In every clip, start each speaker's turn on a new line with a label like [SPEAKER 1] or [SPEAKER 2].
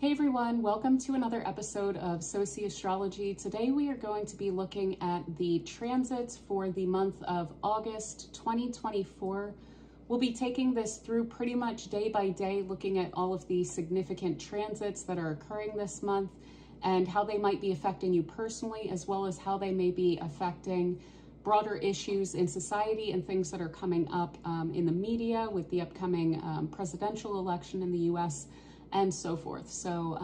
[SPEAKER 1] Hey everyone, welcome to another episode of Sociastrology. Today we are going to be looking at the transits for the month of August 2024. We'll be taking this through pretty much day by day, looking at all of the significant transits that are occurring this month and how they might be affecting you personally, as well as how they may be affecting broader issues in society and things that are coming up in the media with the upcoming presidential election in the US and so forth. So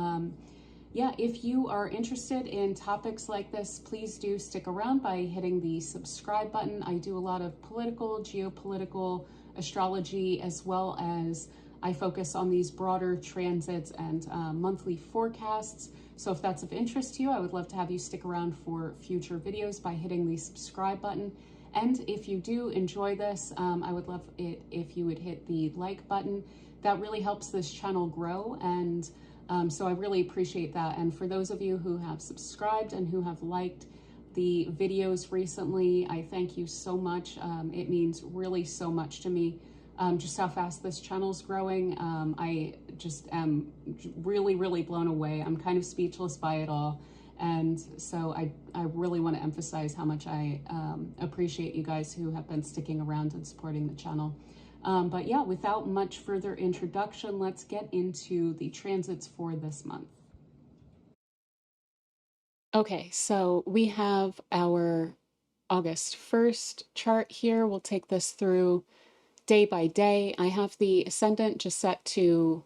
[SPEAKER 1] yeah, if you are interested in topics like this, please do stick around by hitting the subscribe button. I do a lot of political, geopolitical astrology, as well as I focus on these broader transits and monthly forecasts. So if that's of interest to you, I would love to have you stick around for future videos by hitting the subscribe button. And if you do enjoy this, I would love it if you would hit the like button. That really helps this channel grow, and so I really appreciate that. And for those of you who have subscribed and who have liked the videos recently, I thank you so much. It means really so much to me, just how fast this channel's growing. I just am really blown away. I'm kind of speechless by it all. And so I really want to emphasize how much I appreciate you guys who have been sticking around and supporting the channel. But yeah, without much further introduction, let's get into the transits for this month. Okay, so we have our August 1st chart here. We'll take this through day by day. I have the ascendant just set to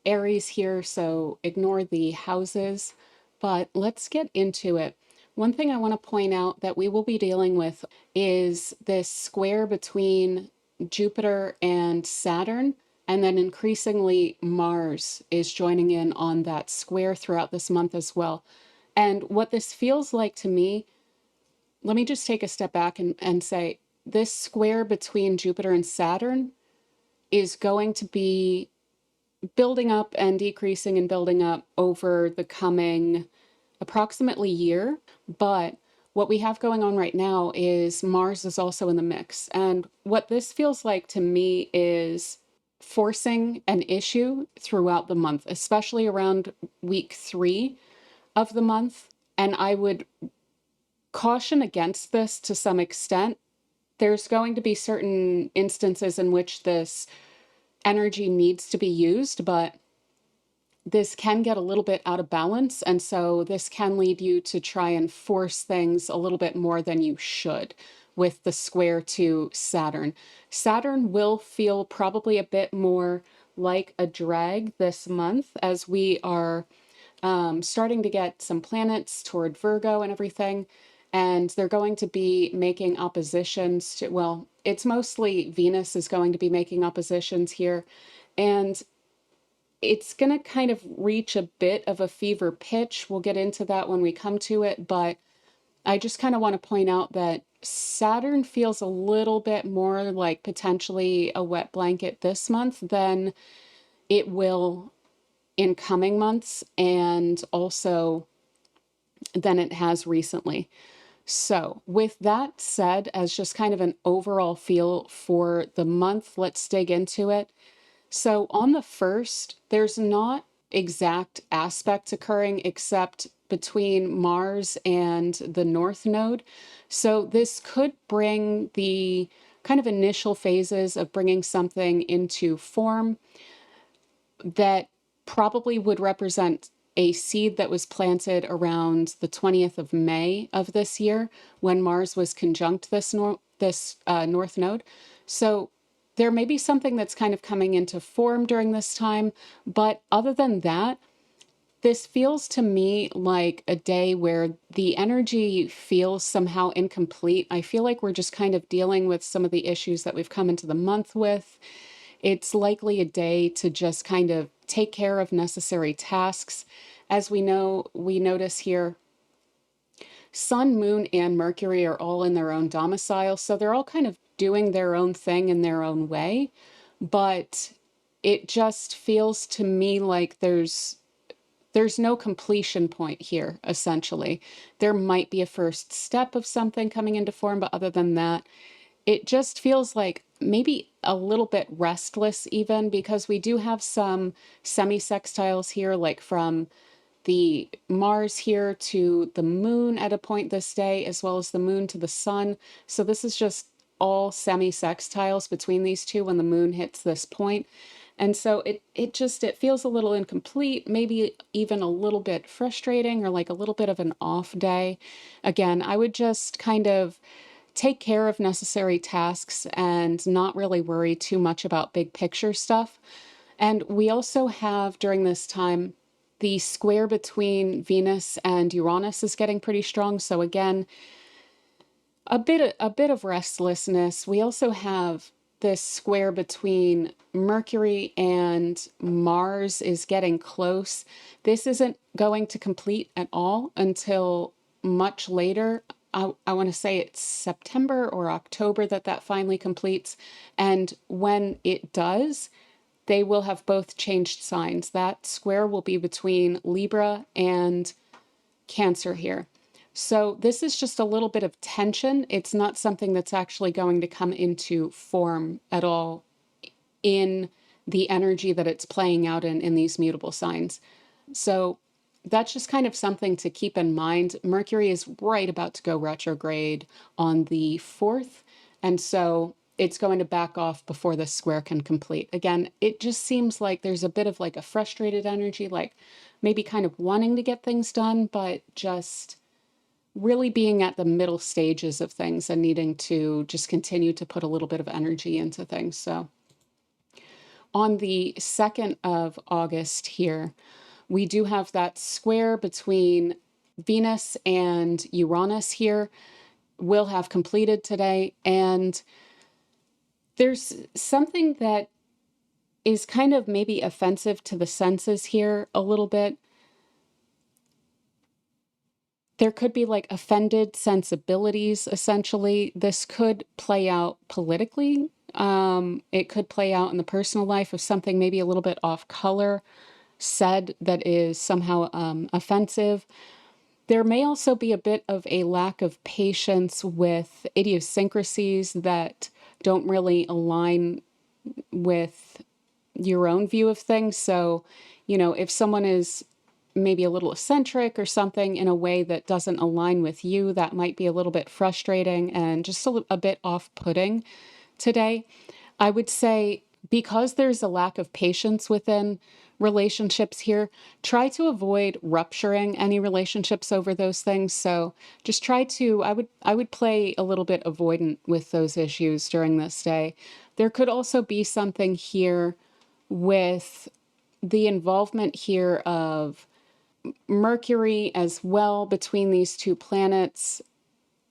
[SPEAKER 1] Aries here, so ignore the houses, but let's get into it. One thing I want to point out that we will be dealing with is this square between Jupiter and Saturn, and then increasingly Mars is joining in on that square throughout this month as well. And what this feels like to me, let me just take a step back and say this square between Jupiter and Saturn is going to be building up and decreasing and building up over the coming approximately year. But what we have going on right now is Mars is also in the mix. And what this feels like to me is forcing an issue throughout the month, especially around week 3 of the month. And I would caution against this to some extent. There's going to be certain instances in which this energy needs to be used, but this can get a little bit out of balance, and so this can lead you to try and force things a little bit more than you should with the square to Saturn. Saturn will feel probably a bit more like a drag this month as we are starting to get some planets toward Virgo and everything, and they're going to be making oppositions to, well, it's mostly Venus is going to be making oppositions here, and it's going to kind of reach a bit of a fever pitch. We'll get into that when we come to it, but I just kind of want to point out that Saturn feels a little bit more like potentially a wet blanket this month than it will in coming months, and also than it has recently. So with that said, as just kind of an overall feel for the month, let's dig into it. So on the 1st, there's not exact aspects occurring except between Mars and the North Node. So this could bring the kind of initial phases of bringing something into form that probably would represent a seed that was planted around the 20th of May of this year when Mars was conjunct this North Node. So there may be something that's kind of coming into form during this time, but other than that, this feels to me like a day where the energy feels somehow incomplete. I feel like we're just kind of dealing with some of the issues that we've come into the month with. It's likely a day to just kind of take care of necessary tasks. As we know, we notice here, Sun, Moon, and Mercury are all in their own domicile, so they're all kind of doing their own thing in their own way, but it just feels to me like there's no completion point here, essentially. There might be a first step of something coming into form, but other than that, it just feels like maybe a little bit restless even, because we do have some semi-sextiles here, like from the Mars here to the moon at a point this day, as well as the moon to the sun. So this is just all semi-sextiles between these two when the moon hits this point. And so it feels a little incomplete, maybe even a little bit frustrating, or like a little bit of an off day. Again, I would just kind of take care of necessary tasks and not really worry too much about big picture stuff. And we also have during this time, the square between Venus and Uranus is getting pretty strong. So again, a bit of restlessness. We also have this square between Mercury and Mars is getting close. This isn't going to complete at all until much later. I want to say it's September or October that finally completes. And when it does, they will have both changed signs. That square will be between Libra and Cancer here. So this is just a little bit of tension. It's not something that's actually going to come into form at all in the energy that it's playing out in these mutable signs. So that's just kind of something to keep in mind. Mercury is right about to go retrograde on the 4th. And so it's going to back off before the square can complete. Again, it just seems like there's a bit of like a frustrated energy, like maybe kind of wanting to get things done, but just really being at the middle stages of things and needing to just continue to put a little bit of energy into things. So on the 2nd of August here, we do have that square between Venus and Uranus here. Will have completed today. And there's something that is kind of maybe offensive to the senses here a little bit. There could be like offended sensibilities, essentially. This could play out politically. It could play out in the personal life of something maybe a little bit off color said that is somehow offensive. There may also be a bit of a lack of patience with idiosyncrasies that don't really align with your own view of things. So, if someone is maybe a little eccentric or something in a way that doesn't align with you, that might be a little bit frustrating and just a bit off-putting today. I would say because there's a lack of patience within relationships here, try to avoid rupturing any relationships over those things. So just try to, I would play a little bit avoidant with those issues during this day. There could also be something here with the involvement here of Mercury as well between these two planets,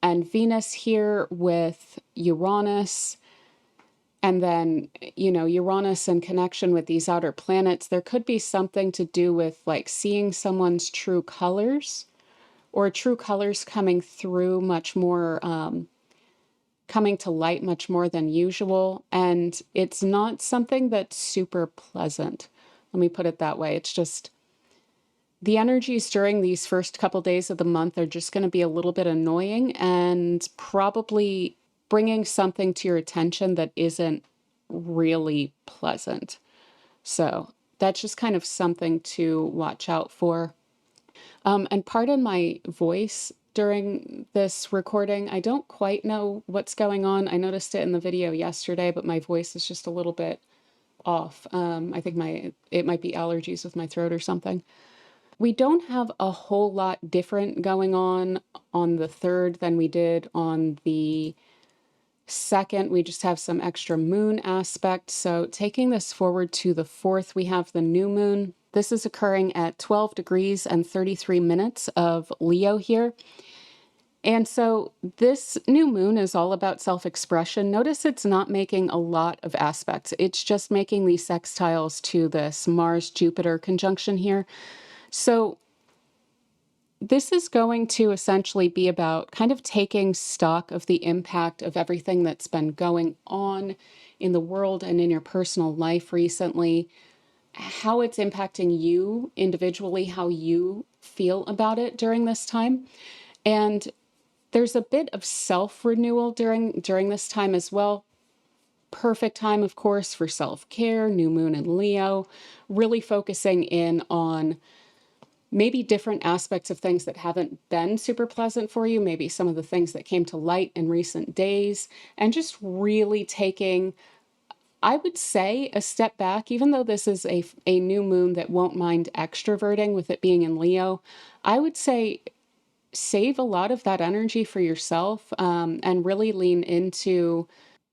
[SPEAKER 1] and Venus here with Uranus. And then, Uranus in connection with these outer planets. There could be something to do with like seeing someone's true colors, or true colors coming through much more, coming to light much more than usual. And it's not something that's super pleasant. Let me put it that way. It's just the energies during these first couple days of the month are just going to be a little bit annoying and probably bringing something to your attention that isn't really pleasant. So that's just kind of something to watch out for. And pardon my voice during this recording. I don't quite know what's going on. I noticed it in the video yesterday, but my voice is just a little bit off. I think it might be allergies with my throat or something. We don't have a whole lot different going on the 3rd than we did on the 2nd. We just have some extra moon aspect. So taking this forward to the 4th, we have the new moon. This is occurring at 12 degrees and 33 minutes of Leo here. And so this new moon is all about self-expression. Notice it's not making a lot of aspects. It's just making these sextiles to this Mars-Jupiter conjunction here. So this is going to essentially be about kind of taking stock of the impact of everything that's been going on in the world and in your personal life recently, how it's impacting you individually, how you feel about it during this time. And there's a bit of self-renewal during this time as well. perfect time, of course, for self-care, new moon in Leo, really focusing in on maybe different aspects of things that haven't been super pleasant for you, maybe some of the things that came to light in recent days, and just really taking, I would say, a step back. Even though this is a new moon that won't mind extroverting with it being in Leo, I would say save a lot of that energy for yourself, and really lean into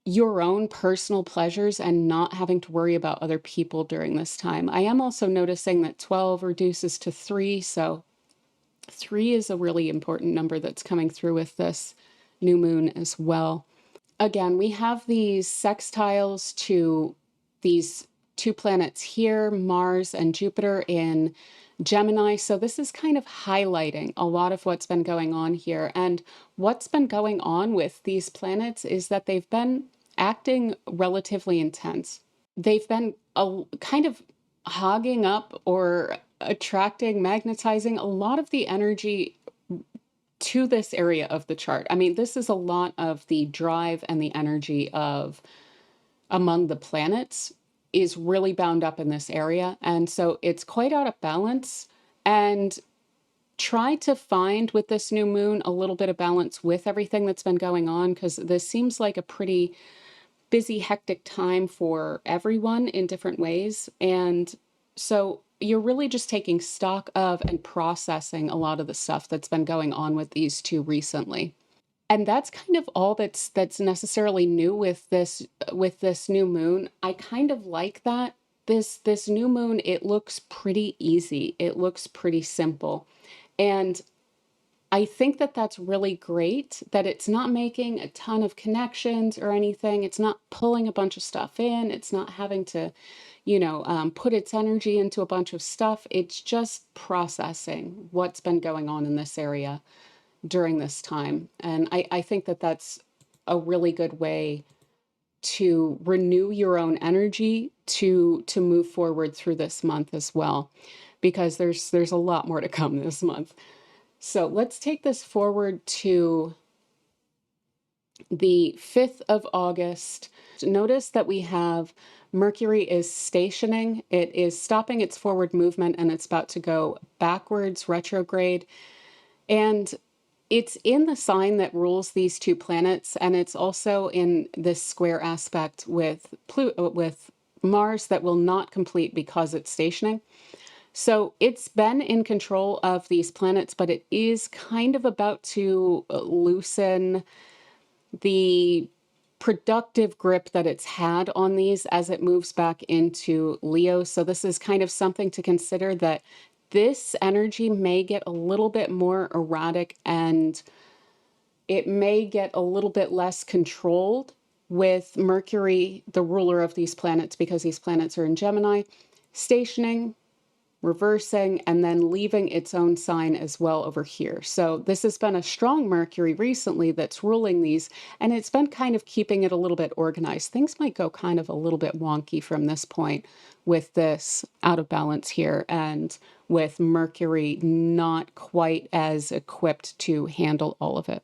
[SPEAKER 1] your own personal pleasures and not having to worry about other people during this time. I am also noticing that 12 reduces to 3, so 3 is a really important number that's coming through with this new moon as well. Again, we have these sextiles to these two planets here, Mars and Jupiter in Gemini. So this is kind of highlighting a lot of what's been going on here. And what's been going on with these planets is that they've been acting relatively intense. They've been kind of hogging up or attracting, magnetizing a lot of the energy to this area of the chart. I mean, this is a lot of the drive and the energy of among the planets is really bound up in this area. And so it's quite out of balance. And try to find with this new moon a little bit of balance with everything that's been going on, because this seems like a pretty busy, hectic time for everyone in different ways. And so you're really just taking stock of and processing a lot of the stuff that's been going on with these two recently. And that's kind of all that's necessarily new with this new moon. I kind of like that. This new moon, it looks pretty easy. It looks pretty simple. And I think that that's really great, that it's not making a ton of connections or anything. It's not pulling a bunch of stuff in. It's not having to, put its energy into a bunch of stuff. It's just processing what's been going on in this area during this time. And I think that that's a really good way to renew your own energy to move forward through this month as well, because there's a lot more to come this month. So let's take this forward to the 5th of August. Notice that we have Mercury is stationing. It is stopping its forward movement and it's about to go backwards, retrograde. And it's in the sign that rules these two planets, and it's also in this square aspect with Mars that will not complete because it's stationing. So it's been in control of these planets, but it is kind of about to loosen the productive grip that it's had on these as it moves back into Leo. So this is kind of something to consider, that this energy may get a little bit more erratic and it may get a little bit less controlled with Mercury, the ruler of these planets, because these planets are in Gemini, stationing, reversing, and then leaving its own sign as well over here. So this has been a strong Mercury recently that's ruling these, and it's been kind of keeping it a little bit organized. Things might go kind of a little bit wonky from this point with this out of balance here, and with Mercury not quite as equipped to handle all of it.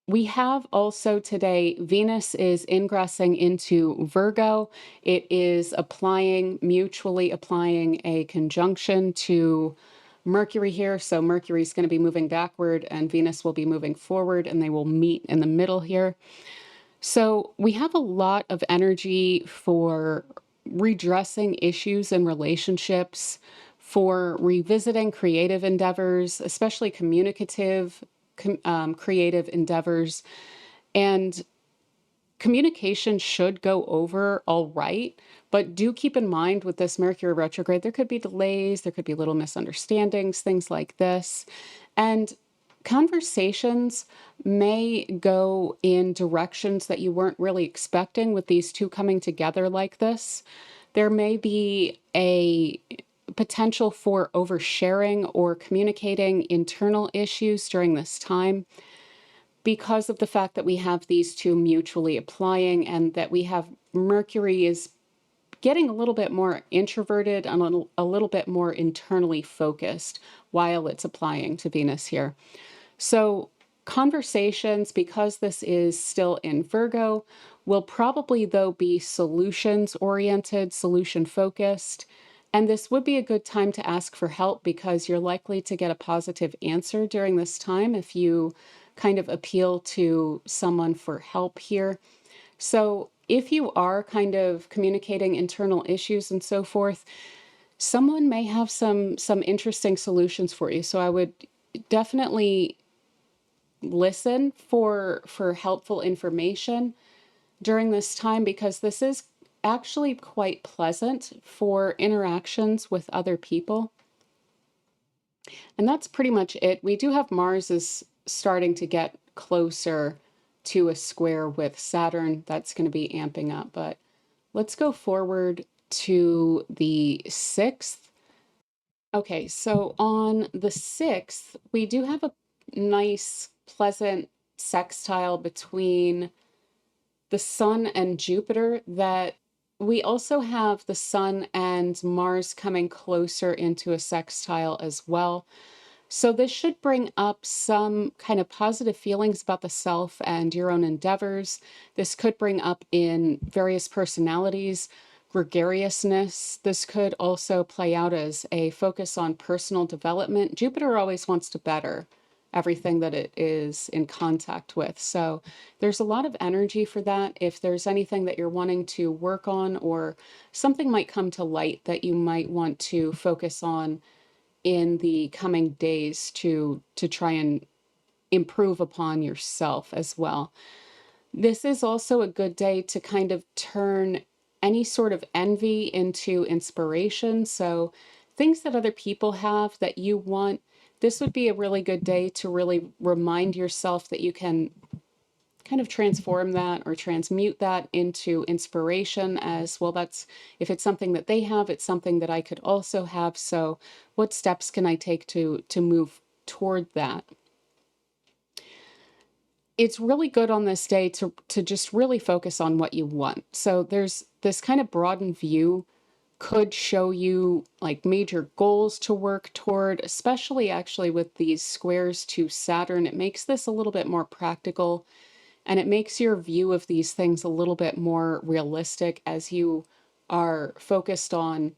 [SPEAKER 1] We have also today, Venus is ingressing into Virgo. It is mutually applying a conjunction to Mercury here. So Mercury is going to be moving backward and Venus will be moving forward, and they will meet in the middle here. So we have a lot of energy for redressing issues in relationships, for revisiting creative endeavors, especially communicative creative endeavors. And communication should go over all right, but do keep in mind with this Mercury retrograde, there could be delays, there could be little misunderstandings, things like this. And conversations may go in directions that you weren't really expecting with these two coming together like this. There may be a potential for oversharing or communicating internal issues during this time, because of the fact that we have these two mutually applying, and that we have Mercury is getting a little bit more introverted and a little bit more internally focused while it's applying to Venus here. So Conversations, because this is still in Virgo, will probably, though, be solutions oriented, solution focused. And this would be a good time to ask for help because you're likely to get a positive answer during this time if you kind of appeal to someone for help here. So if you are kind of communicating internal issues and so forth, someone may have some interesting solutions for you. So I would definitely listen for helpful information during this time because this is actually quite pleasant for interactions with other people. And that's pretty much it. We do have Mars is starting to get closer to a square with Saturn. That's going to be amping up, but let's go forward to the 6th. Okay, so on the 6th, we do have a nice, pleasant sextile between the Sun and Jupiter that we also have the Sun and Mars coming closer into a sextile as well. So this should bring up some kind of positive feelings about the self and your own endeavors. This could bring up in various personalities, gregariousness. This could also play out as a focus on personal development. Jupiter always wants to better everything that it is in contact with. So there's a lot of energy for that. If there's anything that you're wanting to work on or something might come to light that you might want to focus on in the coming days to try and improve upon yourself as well. This is also a good day to kind of turn any sort of envy into inspiration. So things that other people have that you want, this would be a really good day to really remind yourself that you can kind of transform that or transmute that into inspiration as well. That's if it's something that they have, it's something that I could also have. So what steps can I take to move toward that? It's really good on this day to just really focus on what you want. So there's this kind of broadened view could show you like major goals to work toward, especially actually with these squares to Saturn. It makes this a little bit more practical and it makes your view of these things a little bit more realistic as you are focused on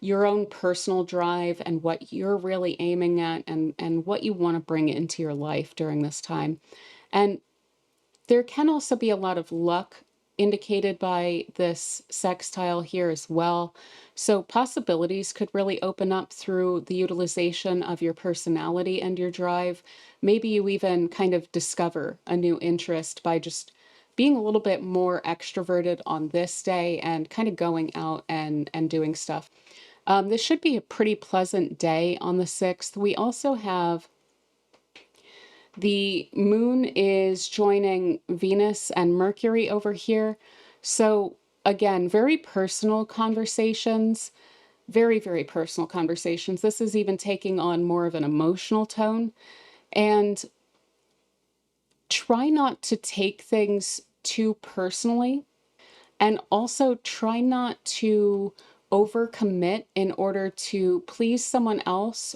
[SPEAKER 1] your own personal drive and what you're really aiming at and what you want to bring into your life during this time. And there can also be a lot of luck indicated by this sextile here as well. So possibilities could really open up through the utilization of your personality and your drive. Maybe you even kind of discover a new interest by just being a little bit more extroverted on this day and kind of going out and doing stuff. This should be a pretty pleasant day on the 6th. We also have the moon is joining Venus and Mercury over here. So again, very personal conversations, very, very personal conversations. This is even taking on more of an emotional tone. And try not to take things too personally. And also try not to overcommit in order to please someone else,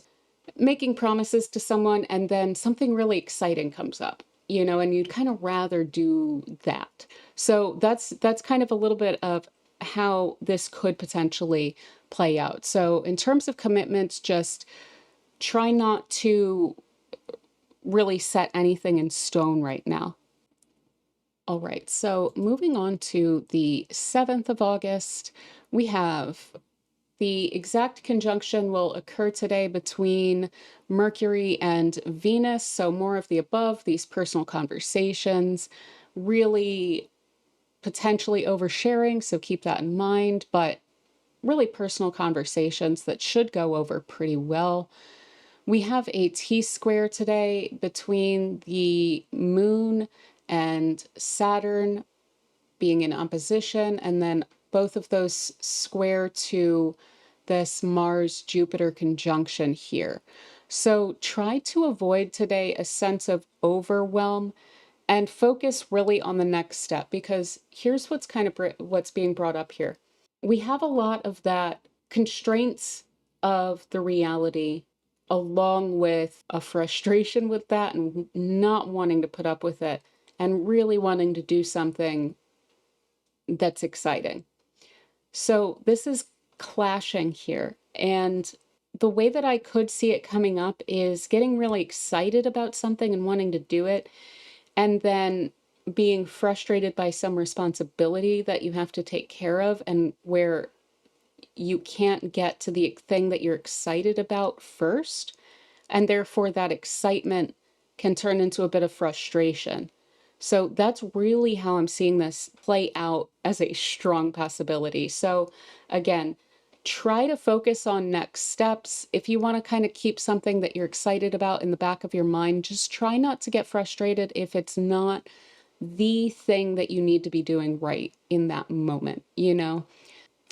[SPEAKER 1] making promises to someone and then something really exciting comes up, and you'd kind of rather do that. So that's kind of a little bit of how this could potentially play out. So in terms of commitments, just try not to really set anything in stone right now. All right, so moving on to the 7th of August, we have the exact conjunction will occur today between Mercury and Venus. So more of the above, these personal conversations, really potentially oversharing. So keep that in mind, but really personal conversations that should go over pretty well. We have a T-square today between the moon and Saturn being in opposition, and then both of those square to this Mars-Jupiter conjunction here. So try to avoid today a sense of overwhelm and focus really on the next step, because here's what's kind of what's being brought up here. We have a lot of that constraints of the reality along with a frustration with that and not wanting to put up with it and really wanting to do something that's exciting. So this is clashing here. And the way that I could see it coming up is getting really excited about something and wanting to do it, and then being frustrated by some responsibility that you have to take care of, and where you can't get to the thing that you're excited about first. And therefore, that excitement can turn into a bit of frustration. So that's really how I'm seeing this play out as a strong possibility. So again, try to focus on next steps. If you want to kind of keep something that you're excited about in the back of your mind, just try not to get frustrated if it's not the thing that you need to be doing right in that moment, you know?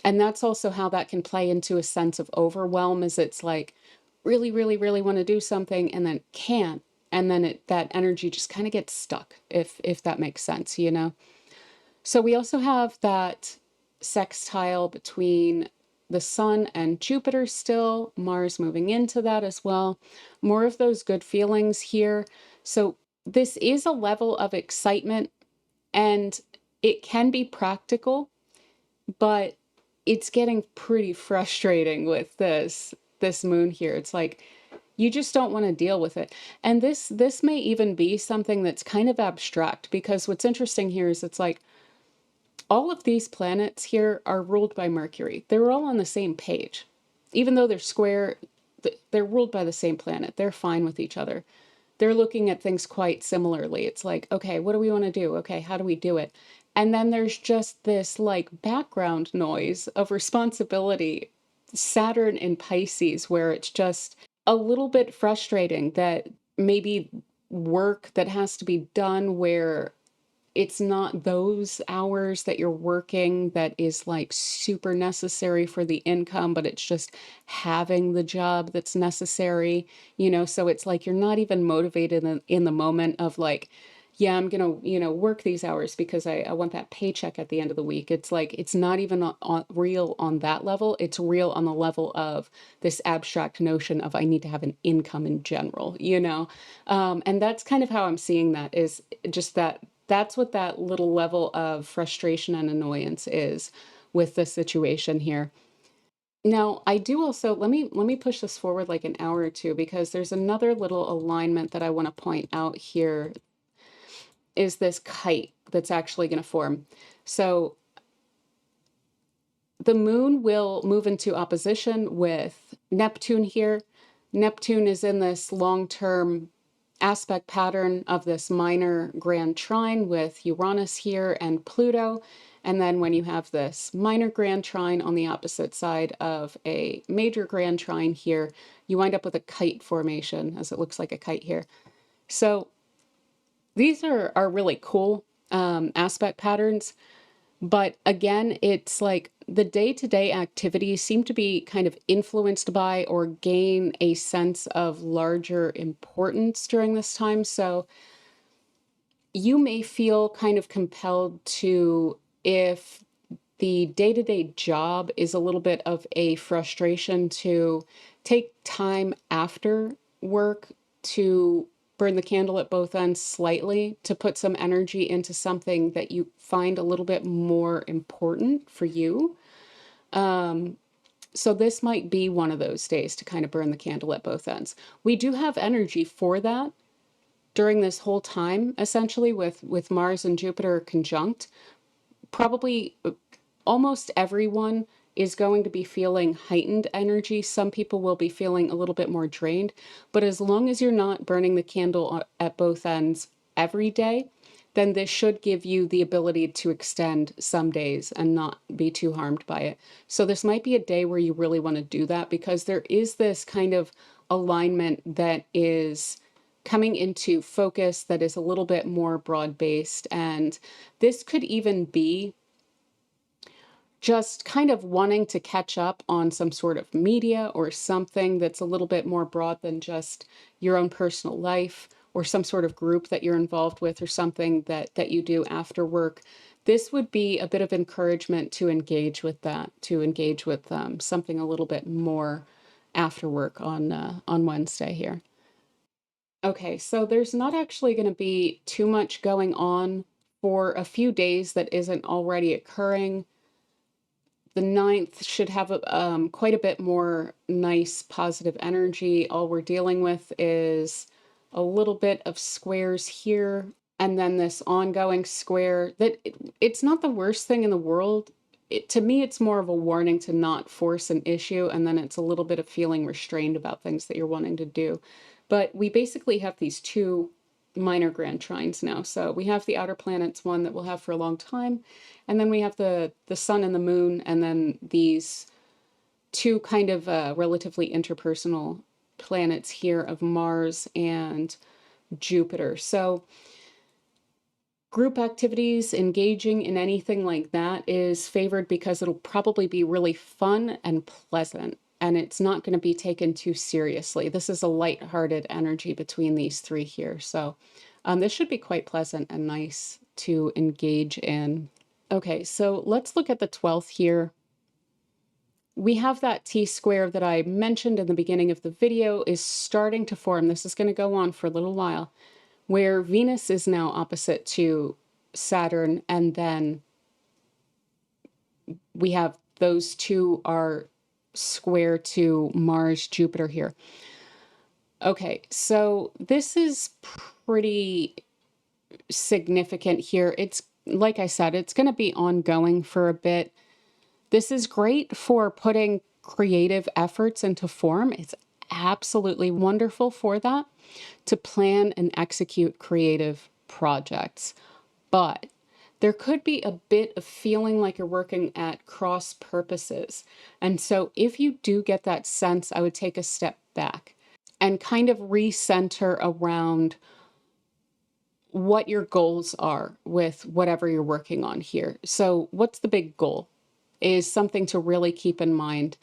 [SPEAKER 1] And that's also how that can play into a sense of overwhelm, is it's like really, really, really want to do something and then can't. And then that energy just kind of gets stuck, if that makes sense, you know? So we also have that sextile between the Sun and Jupiter still, Mars moving into that as well. More of those good feelings here. So this is a level of excitement, and it can be practical, but it's getting pretty frustrating with this moon here. It's like you just don't want to deal with it. And this may even be something that's kind of abstract, because what's interesting here is it's like all of these planets here are ruled by Mercury. They're all on the same page. Even though they're square, they're ruled by the same planet. They're fine with each other. They're looking at things quite similarly. It's like, okay, what do we want to do? Okay, how do we do it? And then there's just this like background noise of responsibility, Saturn in Pisces, where it's just a little bit frustrating that maybe work that has to be done where it's not those hours that you're working that is like super necessary for the income, but it's just having the job that's necessary, you know? So it's like you're not even motivated in the moment of like, yeah, I'm gonna, work these hours because I want that paycheck at the end of the week. It's like, it's not even real on that level. It's real on the level of this abstract notion of I need to have an income in general, you know? And that's kind of how I'm seeing that, is just that's what that little level of frustration and annoyance is with the situation here. Now, I do also, let me push this forward like an hour or two, because there's another little alignment that I want to point out here, is this kite that's actually going to form. So the moon will move into opposition with Neptune here. Neptune is in this long-term aspect pattern of this minor grand trine with Uranus here and Pluto. And then when you have this minor grand trine on the opposite side of a major grand trine here, you wind up with a kite formation, as it looks like a kite here. So these are really cool aspect patterns. But again, it's like the day-to-day activities seem to be kind of influenced by or gain a sense of larger importance during this time. So you may feel kind of compelled to, if the day-to-day job is a little bit of a frustration, to take time after work to burn the candle at both ends slightly, to put some energy into something that you find a little bit more important for you. So this might be one of those days to kind of burn the candle at both ends. We do have energy for that during this whole time, essentially, with Mars and Jupiter conjunct. Probably almost everyone is going to be feeling heightened energy. Some people will be feeling a little bit more drained, but as long as you're not burning the candle at both ends every day, then this should give you the ability to extend some days and not be too harmed by it. So this might be a day where you really want to do that, because there is this kind of alignment that is coming into focus that is a little bit more broad-based. And this could even be just kind of wanting to catch up on some sort of media or something that's a little bit more broad than just your own personal life, or some sort of group that you're involved with, or something that you do after work. This would be a bit of encouragement to engage with that, to engage with something a little bit more after work on Wednesday here. Okay, so there's not actually going to be too much going on for a few days that isn't already occurring. The ninth should have quite a bit more nice positive energy. All we're dealing with is a little bit of squares here, and then this ongoing square that it's not the worst thing in the world. To me, it's more of a warning to not force an issue, and then it's a little bit of feeling restrained about things that you're wanting to do. But we basically have these two minor grand trines now. So we have the outer planets one that we'll have for a long time, and then we have the sun and the moon, and then these two kind of relatively interpersonal planets here of Mars and Jupiter. So group activities, engaging in anything like that is favored because it'll probably be really fun and pleasant, and it's not going to be taken too seriously. This is a light-hearted energy between these three here. So this should be quite pleasant and nice to engage in. Okay, so let's look at the 12th here. We have that T-square that I mentioned in the beginning of the video is starting to form. This is going to go on for a little while, where Venus is now opposite to Saturn, and then we have those two are square to Mars, Jupiter here. Okay, so this is pretty significant here. It's, like I said, it's going to be ongoing for a bit. This is great for putting creative efforts into form. It's absolutely wonderful for that, to plan and execute creative projects. But there could be a bit of feeling like you're working at cross purposes. And so if you do get that sense, I would take a step back and kind of recenter around what your goals are with whatever you're working on here. So what's the big goal is something to really keep in mind.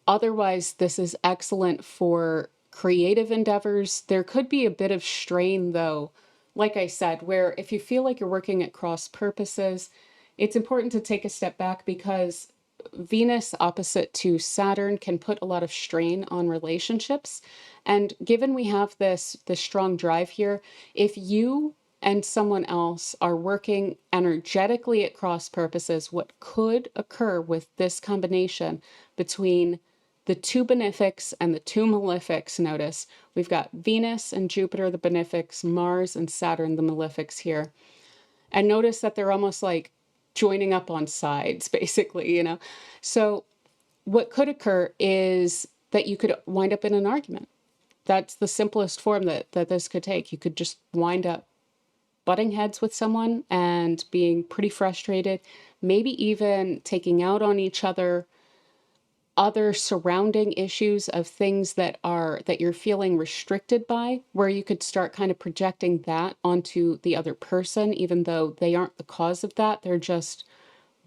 [SPEAKER 1] Otherwise, this is excellent for creative endeavors. There could be a bit of strain, though, like I said, where if you feel like you're working at cross purposes, it's important to take a step back, because Venus opposite to Saturn can put a lot of strain on relationships. And given we have this strong drive here, if you and someone else are working energetically at cross purposes, what could occur with this combination between the two benefics and the two malefics, notice we've got Venus and Jupiter, the benefics, Mars and Saturn, the malefics here. And notice that they're almost like joining up on sides, basically, you know. So what could occur is that you could wind up in an argument. That's the simplest form that this could take. You could just wind up butting heads with someone and being pretty frustrated, maybe even taking out on each other other surrounding issues of things that you're feeling restricted by, where you could start kind of projecting that onto the other person, even though they aren't the cause of that. They're just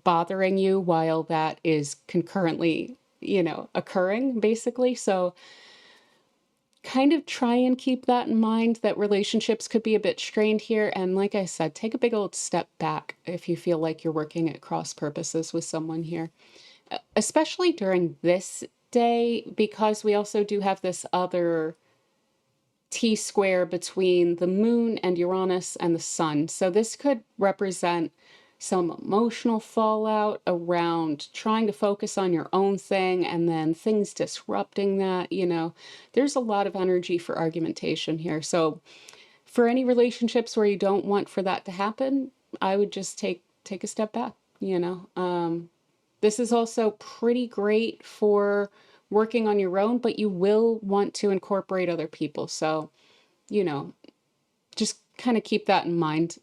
[SPEAKER 1] bothering you while that is concurrently, you know, occurring, basically. So kind of try and keep that in mind, that relationships could be a bit strained here. And like I said, take a big old step back if you feel like you're working at cross purposes with someone here, especially during this day, because we also do have this other T-square between the moon and Uranus and the sun. So this could represent some emotional fallout around trying to focus on your own thing and then things disrupting that, you know. There's a lot of energy for argumentation here. So for any relationships where you don't want for that to happen, I would just take a step back, you know. This is also pretty great for working on your own, but you will want to incorporate other people. So, you know, just kind of keep that in mind.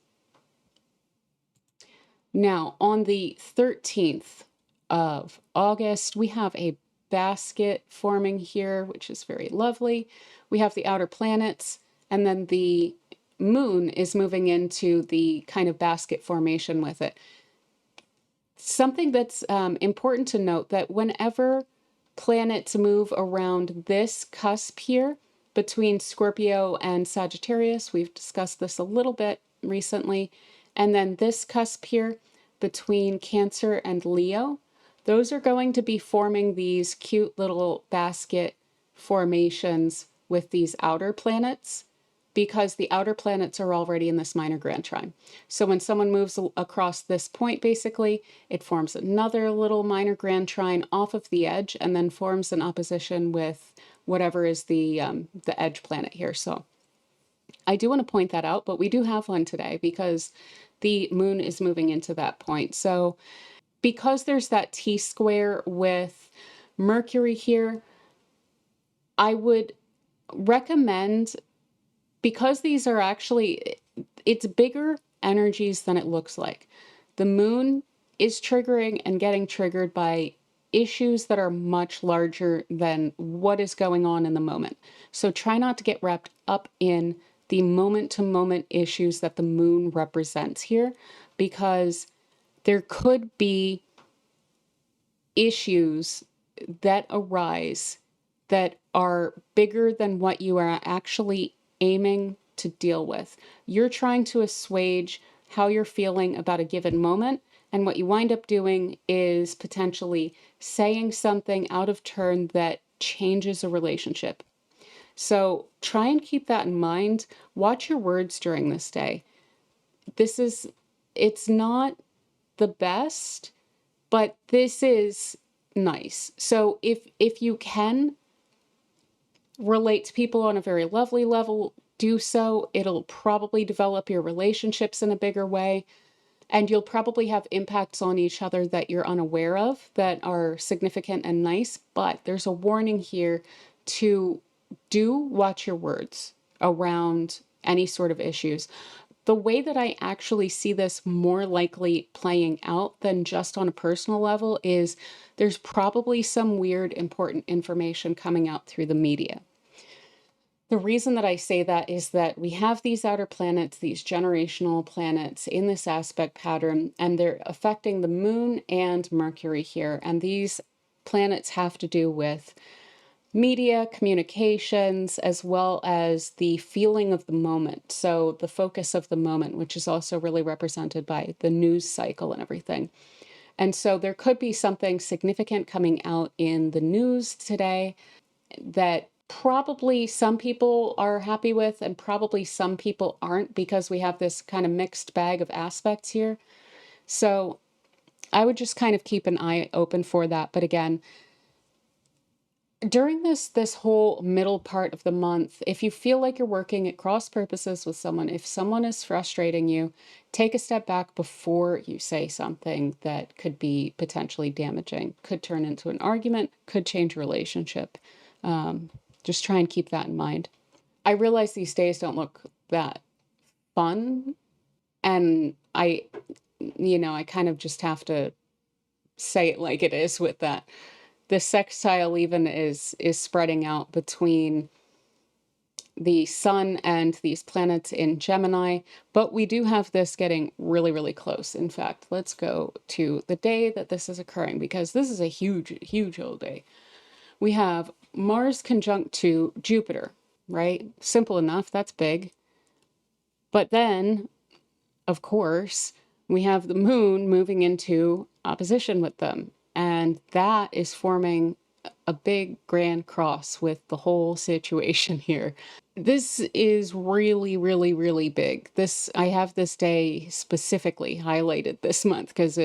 [SPEAKER 1] Now, on the 13th of August, we have a basket forming here, which is very lovely. We have the outer planets, and then the moon is moving into the kind of basket formation with it. Something that's important to note, that whenever planets move around this cusp here between Scorpio and Sagittarius, we've discussed this a little bit recently, and then this cusp here between Cancer and Leo, those are going to be forming these cute little basket formations with these outer planets because the outer planets are already in this minor grand trine. So when someone moves across this point, basically, it forms another little minor grand trine off of the edge and then forms an opposition with whatever is the edge planet here. So I do want to point that out, but we do have one today because the moon is moving into that point. So because there's that T-square with Mercury here, I would recommend, because these are actually, it's bigger energies than it looks like. The moon is triggering and getting triggered by issues that are much larger than what is going on in the moment. So try not to get wrapped up in the moment-to-moment issues that the moon represents here, because there could be issues that arise that are bigger than what you are actually aiming to deal with. You're trying to assuage how you're feeling about a given moment, and what you wind up doing is potentially saying something out of turn that changes a relationship. So try and keep that in mind. Watch your words during this day. It's not the best, but this is nice. So if you can relate to people on a very lovely level, do so. It'll probably develop your relationships in a bigger way, and you'll probably have impacts on each other that you're unaware of that are significant and nice. But there's a warning here to watch your words around any sort of issues. The way that I actually see this more likely playing out than just on a personal level is there's probably some weird important information coming out through the media. The reason that I say that is that we have these outer planets, these generational planets in this aspect pattern, and they're affecting the moon and Mercury here. And these planets have to do with media, communications, as well as the feeling of the moment. So the focus of the moment, which is also really represented by the news cycle and everything. And so there could be something significant coming out in the news today that probably some people are happy with and probably some people aren't, because we have this kind of mixed bag of aspects here. So I would just kind of keep an eye open for that. But again, during this whole middle part of the month, if you feel like you're working at cross purposes with someone, if someone is frustrating you, take a step back before you say something that could be potentially damaging, could turn into an argument, could change a relationship. Just try and keep that in mind. I realize these days don't look that fun, and I kind of just have to say it like it is with that. The sextile even is spreading out between the sun and these planets in Gemini, but we do have this getting really, really close. In fact, let's go to the day that this is occurring, because this is a huge, huge old day. We have Mars conjunct to Jupiter, right? Simple enough, that's big. But then, of course, we have the moon moving into opposition with them. And that is forming a big grand cross with the whole situation here. This is really, really, really big. I have this day specifically highlighted this month because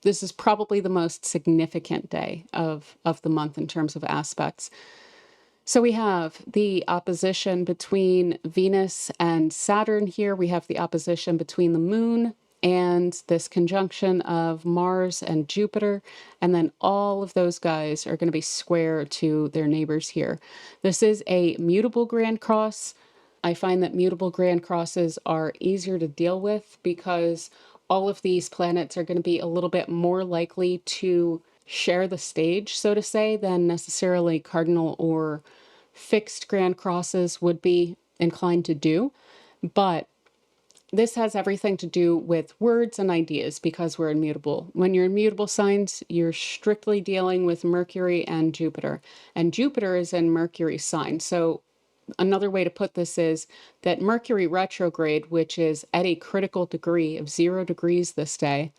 [SPEAKER 1] this is probably the most significant day of the month in terms of aspects. So we have the opposition between Venus and Saturn here. We have the opposition between the moon and this conjunction of Mars and Jupiter. And then all of those guys are going to be square to their neighbors here. This is a mutable grand cross. I find that mutable grand crosses are easier to deal with because all of these planets are going to be a little bit more likely to share the stage, so to say, than necessarily cardinal or fixed grand crosses would be inclined to do. But this has everything to do with words and ideas because we're immutable. When you're in mutable signs, you're strictly dealing with Mercury and Jupiter. And Jupiter is in Mercury's sign. So another way to put this is that Mercury retrograde, which is at a critical degree of 0 degrees this day,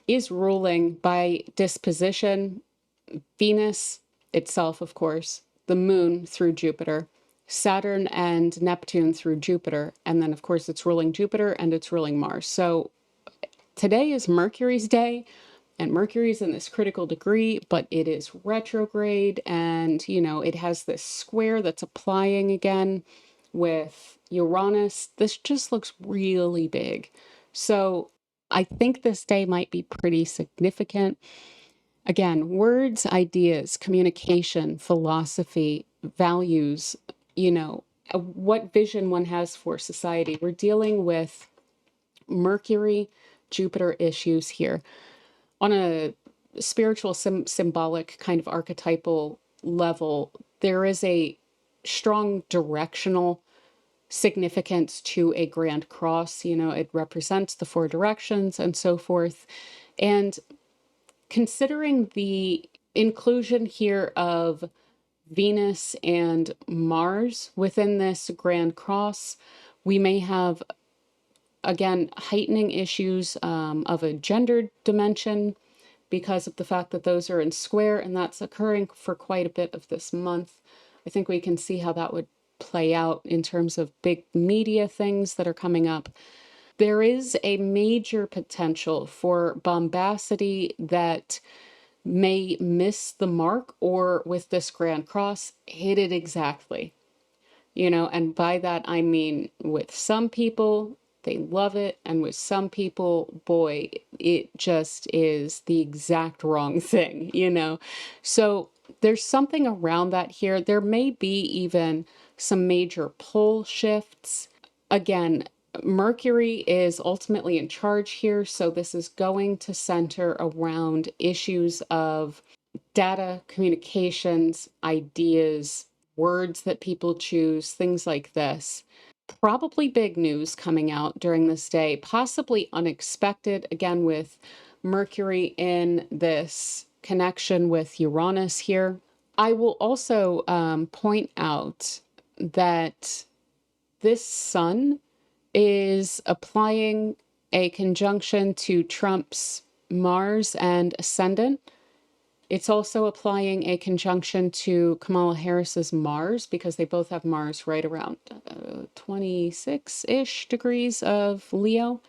[SPEAKER 1] is ruling by disposition Venus itself, of course, the moon through Jupiter, Saturn and Neptune through Jupiter, and then, of course, it's ruling Jupiter and it's ruling Mars. So today is Mercury's day, and Mercury's in this critical degree, but it is retrograde, and, it has this square that's applying again with Uranus. This just looks really big. So I think this day might be pretty significant. Again, words, ideas, communication, philosophy, values, what vision one has for society. We're dealing with Mercury, Jupiter issues here. On a spiritual, symbolic kind of archetypal level, there is a strong directional significance to a grand cross. It represents the four directions and so forth. And considering the inclusion here of Venus and Mars within this grand cross, we may have, again, heightening issues of a gendered dimension because of the fact that those are in square, and that's occurring for quite a bit of this month. I think we can see how that would play out in terms of big media things that are coming up. There is a major potential for bombacity that may miss the mark, or with this grand cross, hit it exactly. And by that I mean, with some people, they love it, and with some people, boy, it just is the exact wrong thing. So there's something around that here. There may be even some major pole shifts. Again, Mercury is ultimately in charge here, so this is going to center around issues of data, communications, ideas, words that people choose, things like this. Probably big news coming out during this day, possibly unexpected, again, with Mercury in this connection with Uranus here. I will also point out that this sun is applying a conjunction to Trump's Mars and ascendant. It's also applying a conjunction to Kamala Harris's Mars, because they both have Mars right around 26-ish degrees of Leo.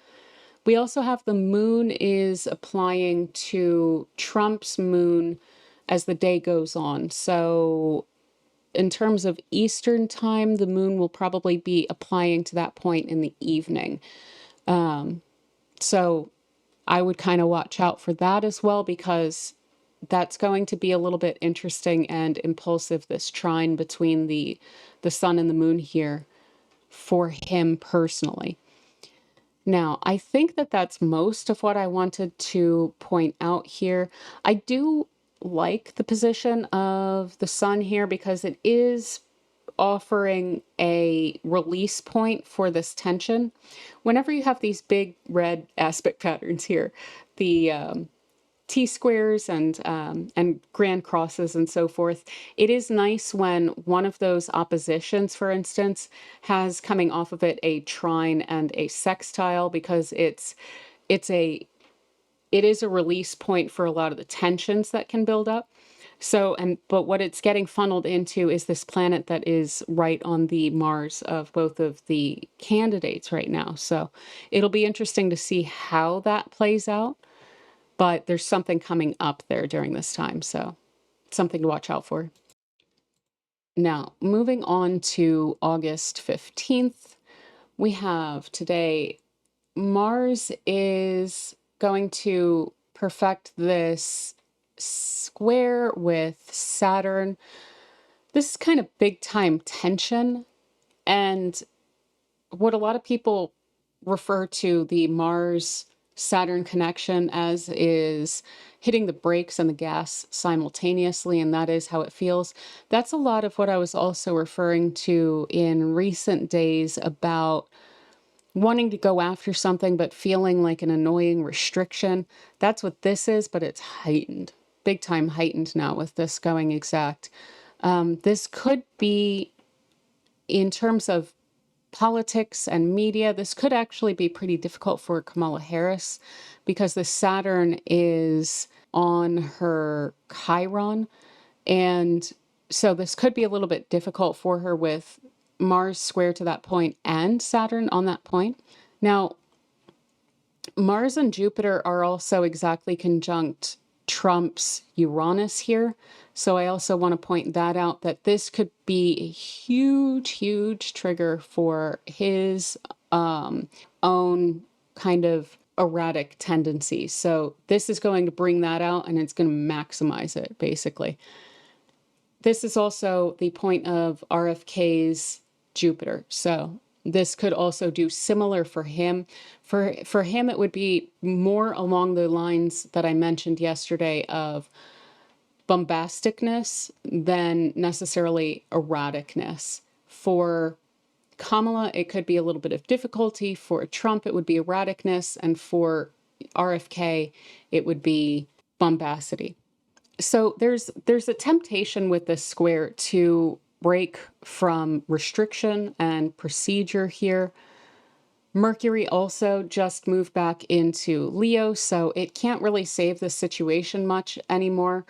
[SPEAKER 1] We also have the moon is applying to Trump's moon as the day goes on. So in terms of Eastern time, the moon will probably be applying to that point in the evening. So I would kind of watch out for that as well, because that's going to be a little bit interesting and impulsive, this trine between the sun and the moon here for him personally. Now, I think that that's most of what I wanted to point out here. I do like the position of the sun here, because it is offering a release point for this tension. Whenever you have these big red aspect patterns here, the T-squares and grand crosses and so forth, it is nice when one of those oppositions, for instance, has coming off of it a trine and a sextile, because it is a release point for a lot of the tensions that can build up. So, but what it's getting funneled into is this planet that is right on the Mars of both of the candidates right now. So it'll be interesting to see how that plays out. But there's something coming up there during this time, so something to watch out for. Now, moving on to August 15th, we have today, Mars is going to perfect this square with Saturn. This is kind of big time tension, and what a lot of people refer to the Mars Saturn connection as is hitting the brakes and the gas simultaneously, and that is how it feels. That's a lot of what I was also referring to in recent days about wanting to go after something but feeling like an annoying restriction. That's what this is, but it's heightened, big time heightened now with this going exact. This could be, in terms of politics and media, this could actually be pretty difficult for Kamala Harris, because the Saturn is on her Chiron, And so this could be a little bit difficult for her with Mars square to that point and Saturn on that point. Now, Mars and Jupiter are also exactly conjunct Trump's Uranus here. So I also want to point that out, that this could be a huge, huge trigger for his own kind of erratic tendencies. So this is going to bring that out and it's going to maximize it, basically. This is also the point of RFK's Jupiter. So this could also do similar for him. For him, it would be more along the lines that I mentioned yesterday of bombasticness than necessarily erraticness. For Kamala, it could be a little bit of difficulty. For Trump, it would be erraticness. And for RFK, it would be bombacity. So there's a temptation with this square to break from restriction and procedure here. Mercury also just moved back into Leo, so it can't really save the situation much anymore.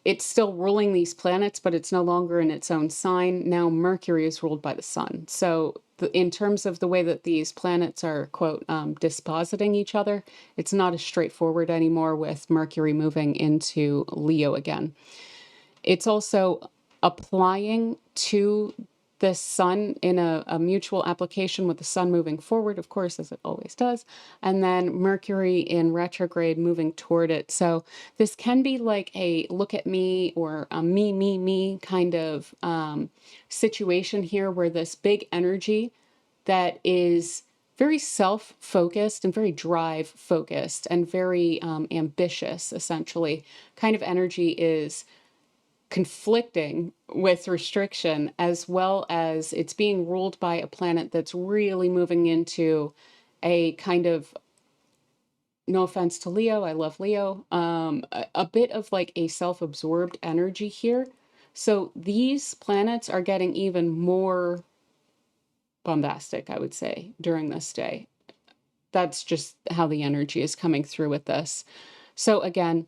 [SPEAKER 1] It's still ruling these planets, but it's no longer in its own sign. Now Mercury is ruled by the sun. So in terms of the way that these planets are, quote, dispositing each other, it's not as straightforward anymore with Mercury moving into Leo again. It's also applying to the sun in a mutual application with the sun moving forward, of course, as it always does, and then Mercury in retrograde moving toward it. So this can be like a look at me or a me kind of situation here, where this big energy that is very self-focused and very drive-focused and very ambitious, essentially, kind of energy is conflicting with restriction, as well as it's being ruled by a planet that's really moving into a kind of, no offense to Leo, I love Leo, a bit of like a self-absorbed energy here. So these planets are getting even more bombastic, I would say, during this day. That's just how the energy is coming through with this. So again,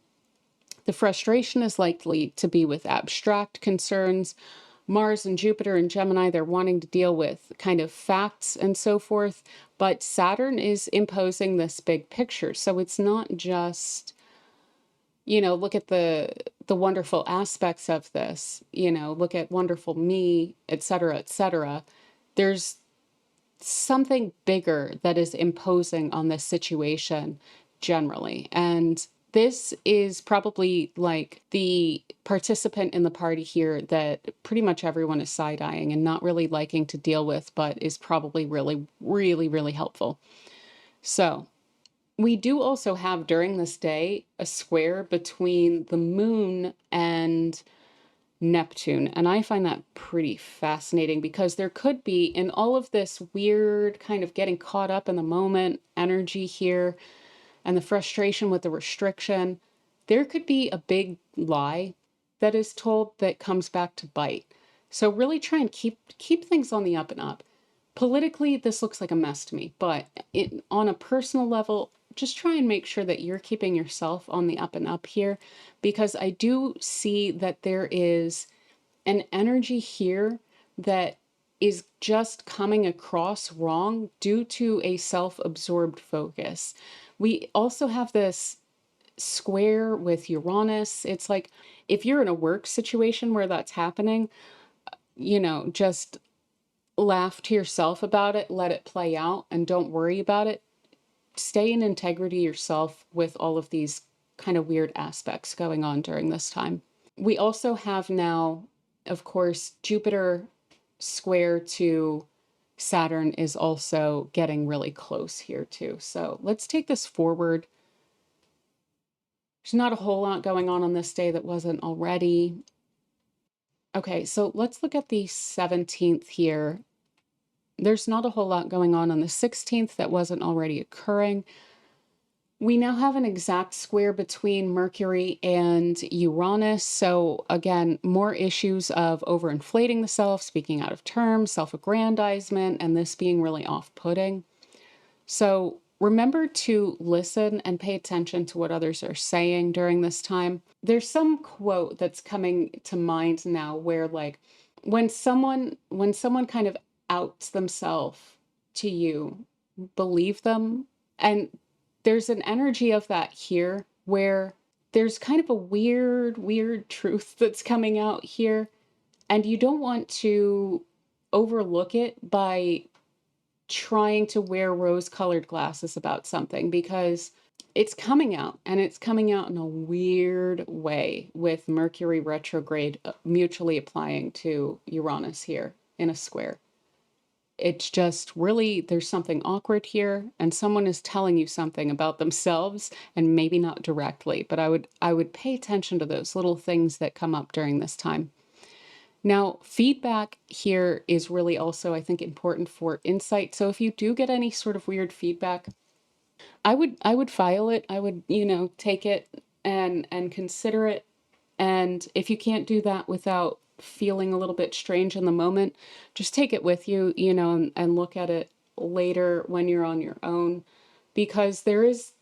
[SPEAKER 1] the frustration is likely to be with abstract concerns. Mars and Jupiter and Gemini, they're wanting to deal with kind of facts and so forth, but Saturn is imposing this big picture. So it's not just, look at the wonderful aspects of this, look at wonderful me, etc., etc. There's something bigger that is imposing on this situation generally. And this is probably like the participant in the party here that pretty much everyone is side-eyeing and not really liking to deal with, but is probably really, really, really helpful. So we do also have during this day a square between the moon and Neptune. And I find that pretty fascinating because there could be, in all of this weird kind of getting caught up in the moment energy here and the frustration with the restriction, there could be a big lie that is told that comes back to bite. So really try and keep things on the up and up. Politically, this looks like a mess to me, but on a personal level, just try and make sure that you're keeping yourself on the up and up here, because I do see that there is an energy here that is just coming across wrong due to a self-absorbed focus. We also have this square with Uranus. It's like if you're in a work situation where that's happening, just laugh to yourself about it, let it play out, and don't worry about it. Stay in integrity yourself with all of these kind of weird aspects going on during this time. We also have now, of course, Jupiter square to Saturn is also getting really close here too. So let's take this forward. There's not a whole lot going on this day that wasn't already. Okay, so let's look at the 17th here. There's not a whole lot going on the 16th that wasn't already occurring. We now have an exact square between Mercury and Uranus. So again, more issues of overinflating the self, speaking out of term, self-aggrandizement, and this being really off-putting. So remember to listen and pay attention to what others are saying during this time. There's some quote that's coming to mind now where like when someone kind of outs themselves to you, believe them. And there's an energy of that here where there's kind of a weird truth that's coming out here, and you don't want to overlook it by trying to wear rose-colored glasses about something, because it's coming out, and it's coming out in a weird way with Mercury retrograde mutually applying to Uranus here in a square. It's just really, there's something awkward here, and someone is telling you something about themselves, and maybe not directly, but I would pay attention to those little things that come up during this time. Now, feedback here is really also, I think, important for insight. So if you do get any sort of weird feedback, I would file it. I would, take it and consider it. And if you can't do that without feeling a little bit strange in the moment, just take it with you, and look at it later when you're on your own, because there's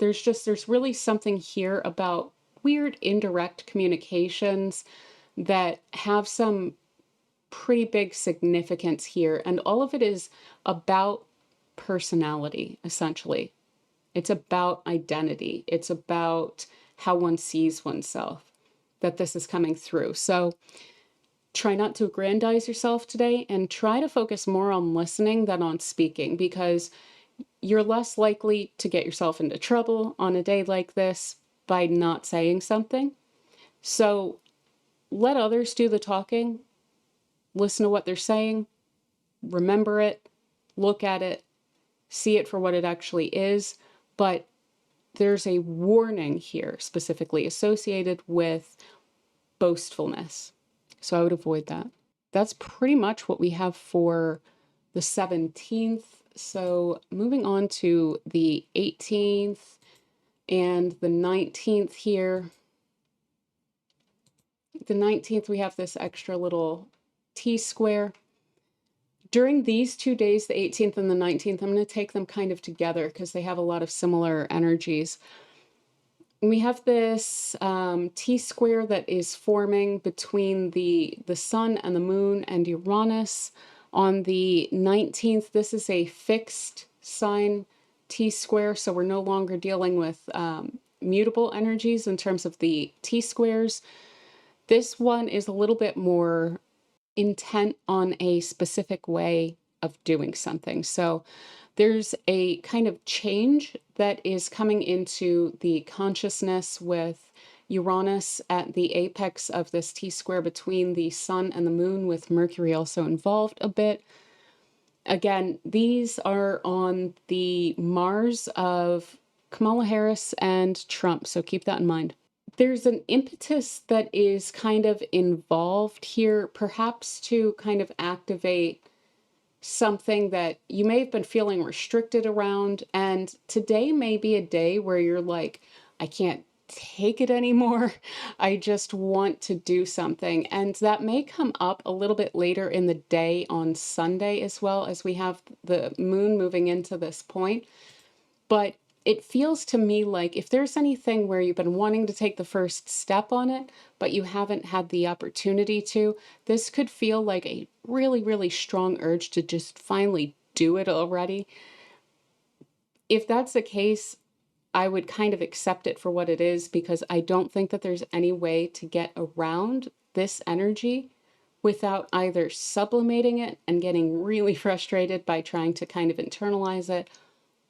[SPEAKER 1] really something here about weird indirect communications that have some pretty big significance here. And all of it is about personality, essentially. It's about identity. It's about how one sees oneself, that this is coming through. So try not to aggrandize yourself today, and try to focus more on listening than on speaking, because you're less likely to get yourself into trouble on a day like this by not saying something. So let others do the talking. Listen to what they're saying, remember it, look at it, see it for what it actually is. But there's a warning here specifically associated with boastfulness. So I would avoid that. That's pretty much what we have for the 17th. So moving on to the 18th and the 19th here. The 19th, we have this extra little T-square. During these 2 days, the 18th and the 19th, I'm going to take them kind of together because they have a lot of similar energies. We have this T-square that is forming between the sun and the moon and Uranus. On the 19th, this is a fixed sign T-square, so we're no longer dealing with mutable energies in terms of the T-squares. This one is a little bit more intent on a specific way of doing something. So there's a kind of change that is coming into the consciousness with Uranus at the apex of this T-square between the sun and the moon, with Mercury also involved a bit. Again, these are on the Mars of Kamala Harris and Trump, so keep that in mind. There's an impetus that is kind of involved here, perhaps to kind of activate something that you may have been feeling restricted around. And today may be a day where you're like, I can't take it anymore. I just want to do something. And that may come up a little bit later in the day on Sunday, as well, as we have the moon moving into this point. But it feels to me like if there's anything where you've been wanting to take the first step on it, but you haven't had the opportunity to, this could feel like a really strong urge to just finally do it already. If that's the case, I would kind of accept it for what it is, because I don't think that there's any way to get around this energy without either sublimating it and getting really frustrated by trying to kind of internalize it,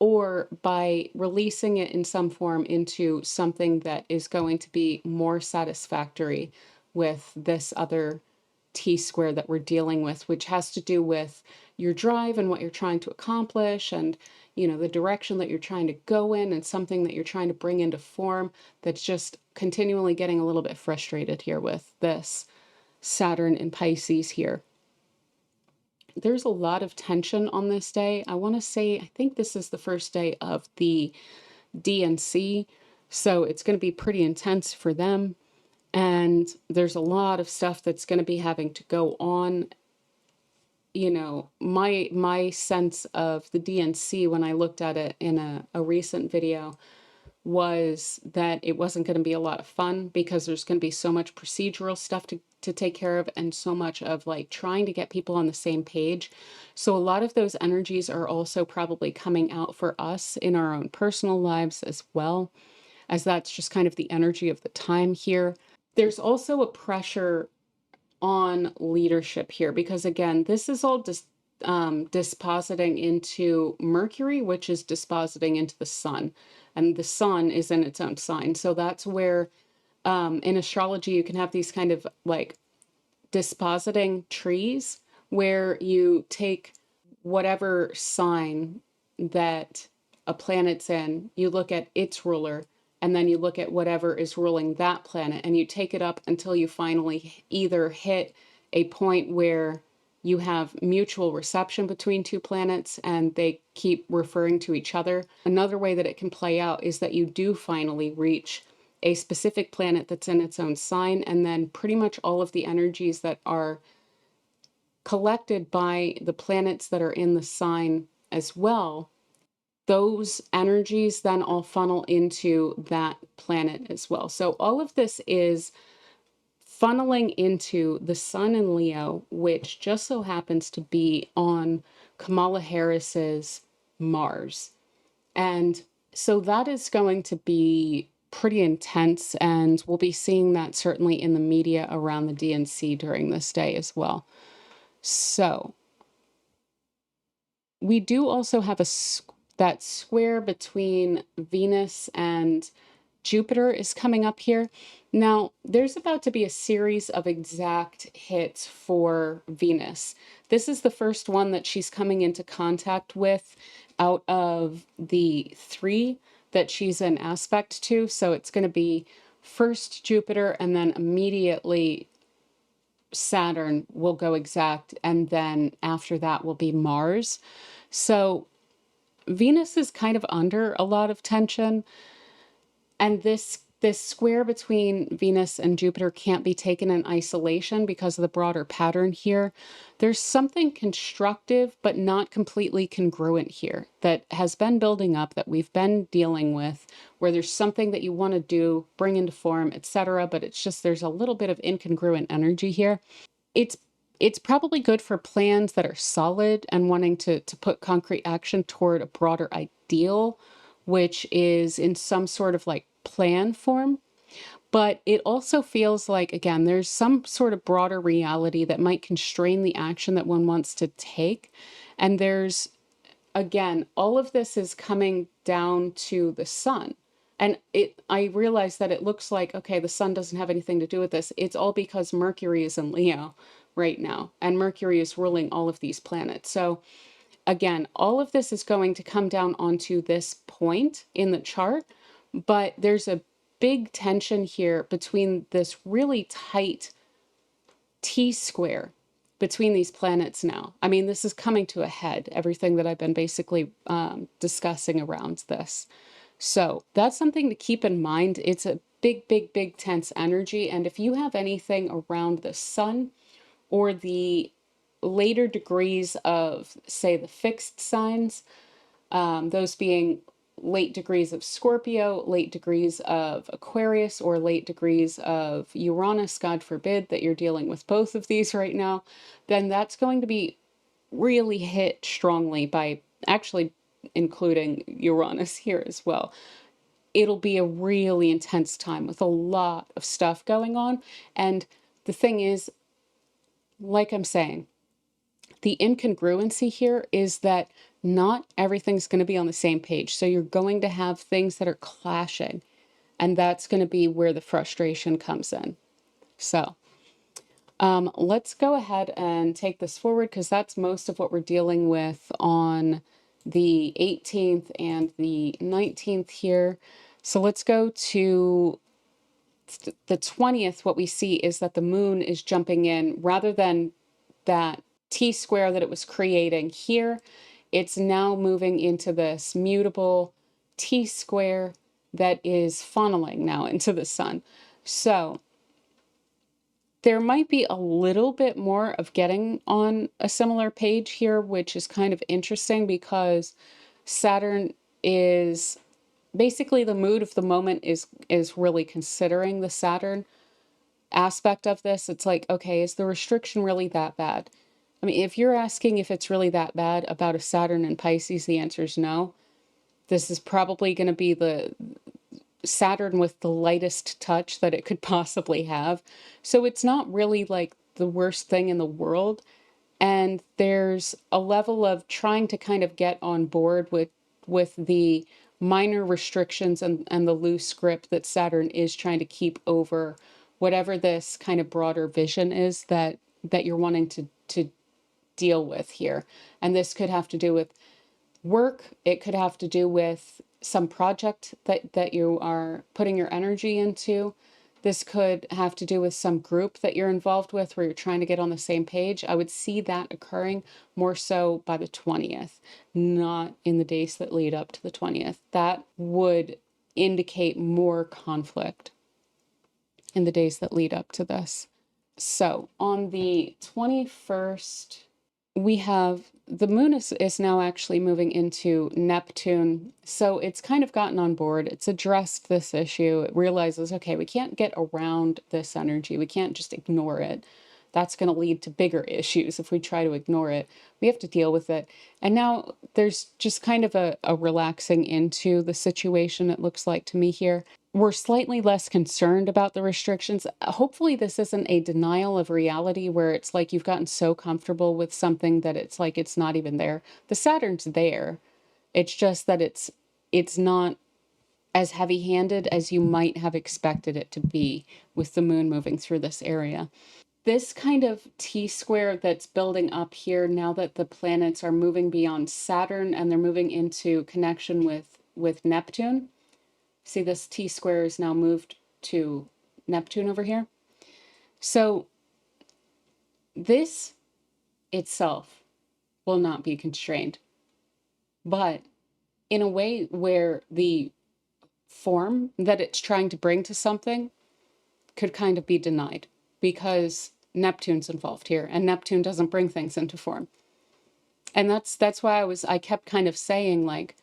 [SPEAKER 1] or by releasing it in some form into something that is going to be more satisfactory with this other T-square that we're dealing with, which has to do with your drive and what you're trying to accomplish, and the direction that you're trying to go in, and something that you're trying to bring into form that's just continually getting a little bit frustrated here with this Saturn in Pisces here. There's a lot of tension on this day. I want to say, I think this is the first day of the DNC, so it's going to be pretty intense for them. And there's a lot of stuff that's going to be having to go on my sense of the DNC when I looked at it in a recent video was that it wasn't going to be a lot of fun because there's going to be so much procedural stuff to take care of and so much of like trying to get people on the same page. So a lot of those energies are also probably coming out for us in our own personal lives as well, as that's just kind of the energy of the time here. There's also a pressure on leadership here because again, this is all just dispositing into Mercury, which is dispositing into the sun, and the sun is in its own sign. So that's where in astrology you can have these kind of like dispositing trees where you take whatever sign that a planet's in, you look at its ruler, and then you look at whatever is ruling that planet, and you take it up until you finally either hit a point where you have mutual reception between two planets and they keep referring to each other. Another way that it can play out is that you do finally reach a specific planet that's in its own sign, and then pretty much all of the energies that are collected by the planets that are in the sign as well, those energies then all funnel into that planet as well. So all of this is funneling into the sun in Leo, which just so happens to be on Kamala Harris's Mars. And so that is going to be pretty intense, and we'll be seeing that certainly in the media around the DNC during this day as well. So we do also have that square between Venus and Jupiter is coming up here. Now, there's about to be a series of exact hits for Venus. This is the first one that she's coming into contact with out of the three that she's in aspect to. So it's going to be first Jupiter and then immediately Saturn will go exact. And then after that will be Mars. So Venus is kind of under a lot of tension. And this square between Venus and Jupiter can't be taken in isolation because of the broader pattern here. There's something constructive but not completely congruent here that has been building up, that we've been dealing with, where there's something that you want to do, bring into form, etc. But it's just there's a little bit of incongruent energy here. It's probably good for plans that are solid and wanting to put concrete action toward a broader ideal, which is in some sort of like plan form. But it also feels like, again, there's some sort of broader reality that might constrain the action that one wants to take. And there's, again, all of this is coming down to the sun. And I realize that it looks like, okay, the sun doesn't have anything to do with this. It's all because Mercury is in Leo right now, and Mercury is ruling all of these planets. So again, all of this is going to come down onto this point in the chart, but there's a big tension here between this really tight T-square between these planets now. I mean, this is coming to a head, everything that I've been basically discussing around this. So that's something to keep in mind. It's a big, big, big tense energy. And if you have anything around the sun or the later degrees of, say, the fixed signs, those being late degrees of Scorpio, late degrees of Aquarius, or late degrees of Uranus, God forbid that you're dealing with both of these right now, then that's going to be really hit strongly by actually including Uranus here as well. It'll be a really intense time with a lot of stuff going on. And the thing is, like I'm saying, the incongruency here is that not everything's going to be on the same page. So you're going to have things that are clashing, and that's going to be where the frustration comes in. So let's go ahead and take this forward, because that's most of what we're dealing with on the 18th and the 19th here. So let's go to the 20th. What we see is that the moon is jumping in rather than that T-square that it was creating here. It's now moving into this mutable T-square that is funneling now into the sun. So There might be a little bit more of getting on a similar page here, which is kind of interesting because Saturn is basically the mood of the moment is really considering the Saturn aspect of this. It's like, okay, is the restriction really that bad? I mean, if you're asking if it's really that bad about a Saturn in Pisces, the answer is no. This is probably going to be the Saturn with the lightest touch that it could possibly have. So it's not really like the worst thing in the world. And there's a level of trying to kind of get on board with the minor restrictions and the loose grip that Saturn is trying to keep over whatever this kind of broader vision is that you're wanting to deal with here. And this could have to do with work. It could have to do with some project that you are putting your energy into. This could have to do with some group that you're involved with where you're trying to get on the same page. I would see that occurring more so by the 20th, not in the days that lead up to the 20th. That would indicate more conflict in the days that lead up to this. So on the 21st, we have the moon is now actually moving into Neptune. So it's kind of gotten on board. It's addressed this issue. It realizes, okay, we can't get around this energy. We can't just ignore it. That's going to lead to bigger issues if we try to ignore it. We have to deal with it. And now there's just kind of a relaxing into the situation, it looks like to me here. We're slightly less concerned about the restrictions. Hopefully, this isn't a denial of reality where it's like you've gotten so comfortable with something that it's like it's not even there. The Saturn's there. It's just that it's not as heavy-handed as you might have expected it to be with the moon moving through this area. This kind of T-square that's building up here now that the planets are moving beyond Saturn and they're moving into connection with Neptune. See, this T-square is now moved to Neptune over here. So this itself will not be constrained, but in a way where the form that it's trying to bring to something could kind of be denied because Neptune's involved here and Neptune doesn't bring things into form. And that's why I kept kind of saying, like,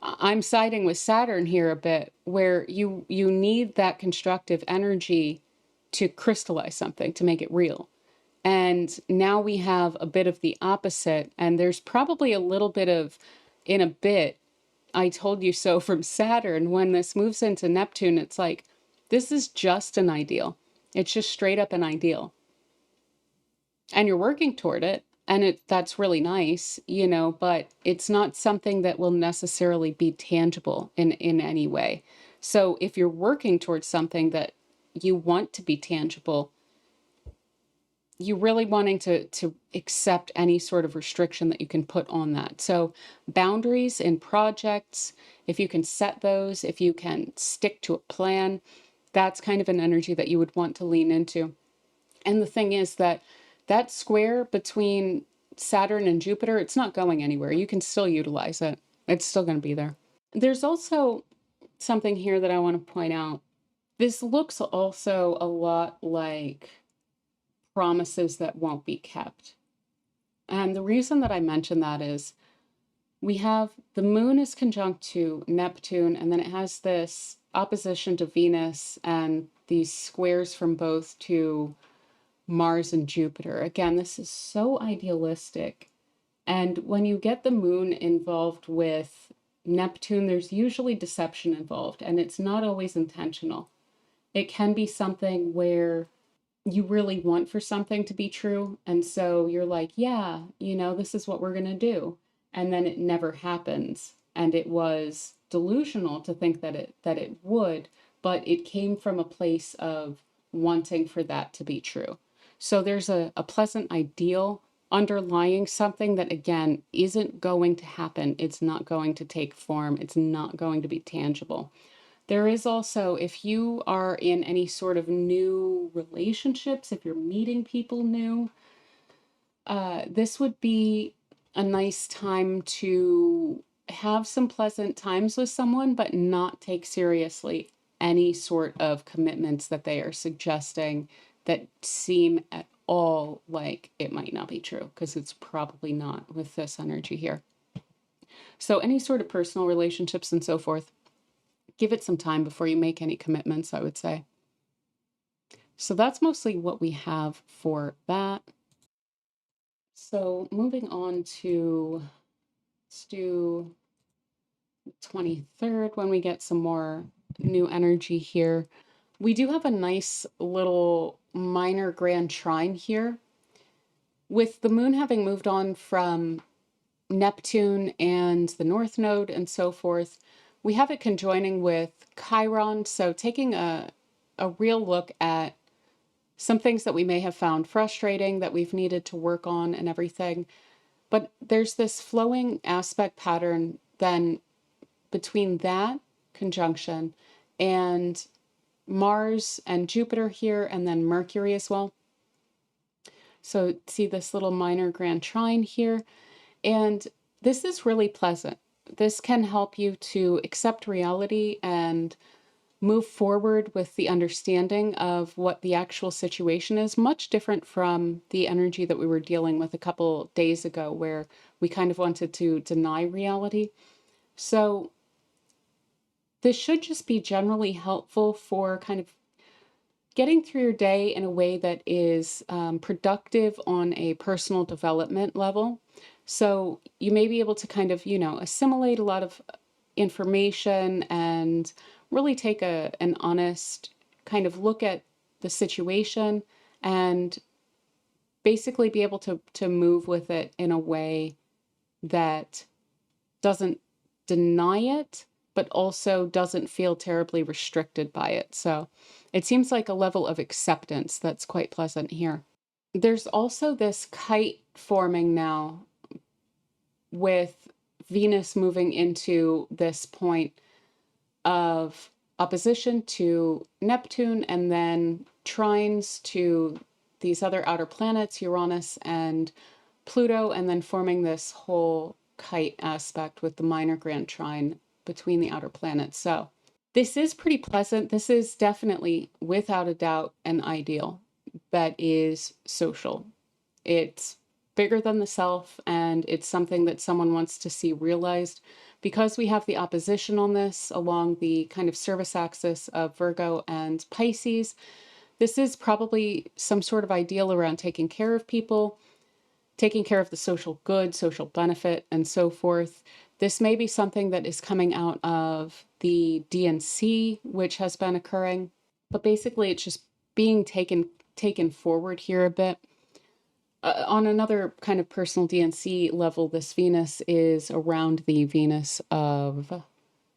[SPEAKER 1] I'm siding with Saturn here a bit, where you need that constructive energy to crystallize something, to make it real. And now we have a bit of the opposite, and there's probably a little bit of, in a bit, I told you so from Saturn. When this moves into Neptune, it's like, this is just an ideal. It's just straight up an ideal. And you're working toward it, and that's really nice, but it's not something that will necessarily be tangible in any way. So if you're working towards something that you want to be tangible, you really wanting to accept any sort of restriction that you can put on that. So boundaries in projects, if you can set those, if you can stick to a plan, that's kind of an energy that you would want to lean into. And the thing is that square between Saturn and Jupiter, it's not going anywhere. You can still utilize it. It's still going to be there. There's also something here that I want to point out. This looks also a lot like promises that won't be kept. And the reason that I mention that is we have the moon is conjunct to Neptune, and then it has this opposition to Venus and these squares from both to Mars and Jupiter. Again, this is so idealistic. And when you get the moon involved with Neptune, there's usually deception involved, and it's not always intentional. It can be something where you really want for something to be true. And so you're like, yeah, this is what we're going to do. And then it never happens. And it was delusional to think that it would, but it came from a place of wanting for that to be true. So there's a pleasant ideal underlying something that, again, isn't going to happen. It's not going to take form. It's not going to be tangible. There is also, if you are in any sort of new relationships, if you're meeting people new, this would be a nice time to have some pleasant times with someone, but not take seriously any sort of commitments that they are suggesting that seem at all like it might not be true, because it's probably not with this energy here. So any sort of personal relationships and so forth, give it some time before you make any commitments, I would say. So that's mostly what we have for that. So moving on to, let's do 23rd when we get some more new energy here. We do have a nice little minor grand trine here. With the moon having moved on from Neptune and the North Node and so forth, we have it conjoining with Chiron. So taking a real look at some things that we may have found frustrating that we've needed to work on and everything. But there's this flowing aspect pattern then between that conjunction and Mars and Jupiter here, and then Mercury as well. So see this little minor grand trine here. And this is really pleasant. This can help you to accept reality and move forward with the understanding of what the actual situation is, much different from the energy that we were dealing with a couple days ago, where we kind of wanted to deny reality. So this should just be generally helpful for kind of getting through your day in a way that is productive on a personal development level. So you may be able to kind of, assimilate a lot of information and really take an honest kind of look at the situation and basically be able to move with it in a way that doesn't deny it, but also doesn't feel terribly restricted by it. So it seems like a level of acceptance that's quite pleasant here. There's also this kite forming now with Venus moving into this point of opposition to Neptune and then trines to these other outer planets, Uranus and Pluto, and then forming this whole kite aspect with the minor grand trine between the outer planets. So this is pretty pleasant. This is definitely, without a doubt, an ideal that is social. It's bigger than the self, and it's something that someone wants to see realized. Because we have the opposition on this along the kind of service axis of Virgo and Pisces, this is probably some sort of ideal around taking care of people, taking care of the social good, social benefit, and so forth. This may be something that is coming out of the DNC, which has been occurring, but basically it's just being taken forward here a bit. On another kind of personal DNC level, this Venus is around the Venus of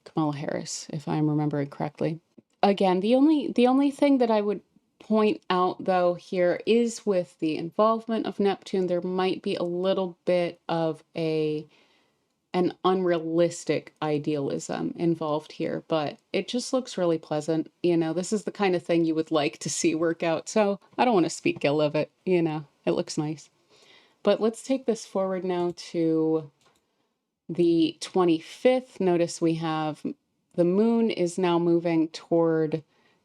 [SPEAKER 1] Kamala Harris, if I'm remembering correctly. Again, the only thing that I would point out though here is with the involvement of Neptune, there might be a little bit of an unrealistic idealism involved here, but it just looks really pleasant. This is the kind of thing you would like to see work out. So I don't want to speak ill of it. It looks nice. But let's take this forward now to the 25th. Notice we have the moon is now moving toward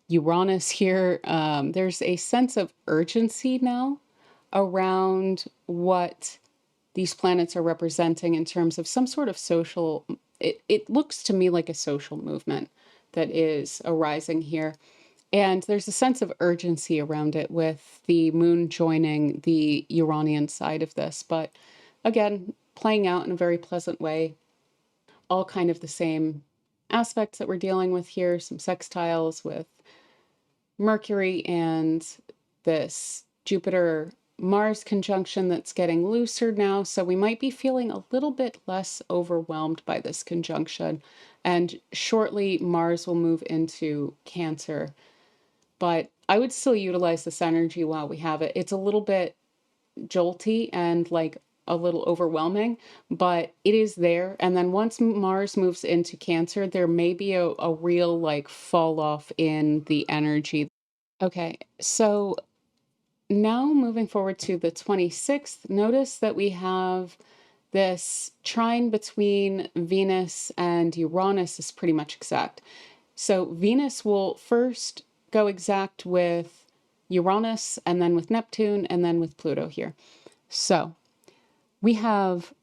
[SPEAKER 1] Uranus here. There's a sense of urgency now around what these planets are representing in terms of some sort of social, it looks to me like a social movement that is arising here. And there's a sense of urgency around it with the moon joining the Uranian side of this. But again, playing out in a very pleasant way. All kind of the same aspects that we're dealing with here. Some sextiles with Mercury and this Jupiter Mars conjunction that's getting looser now. So we might be feeling a little bit less overwhelmed by this conjunction. And shortly, Mars will move into Cancer. But I would still utilize this energy while we have it. It's a little bit jolty and like a little overwhelming, but it is there. And then once Mars moves into Cancer, there may be a real like fall off in the energy. Okay, so now moving forward to the 26th, notice that we have this trine between Venus and Uranus is pretty much exact. So Venus will first go exact with Uranus, and then with Neptune, and then with Pluto here. So we have,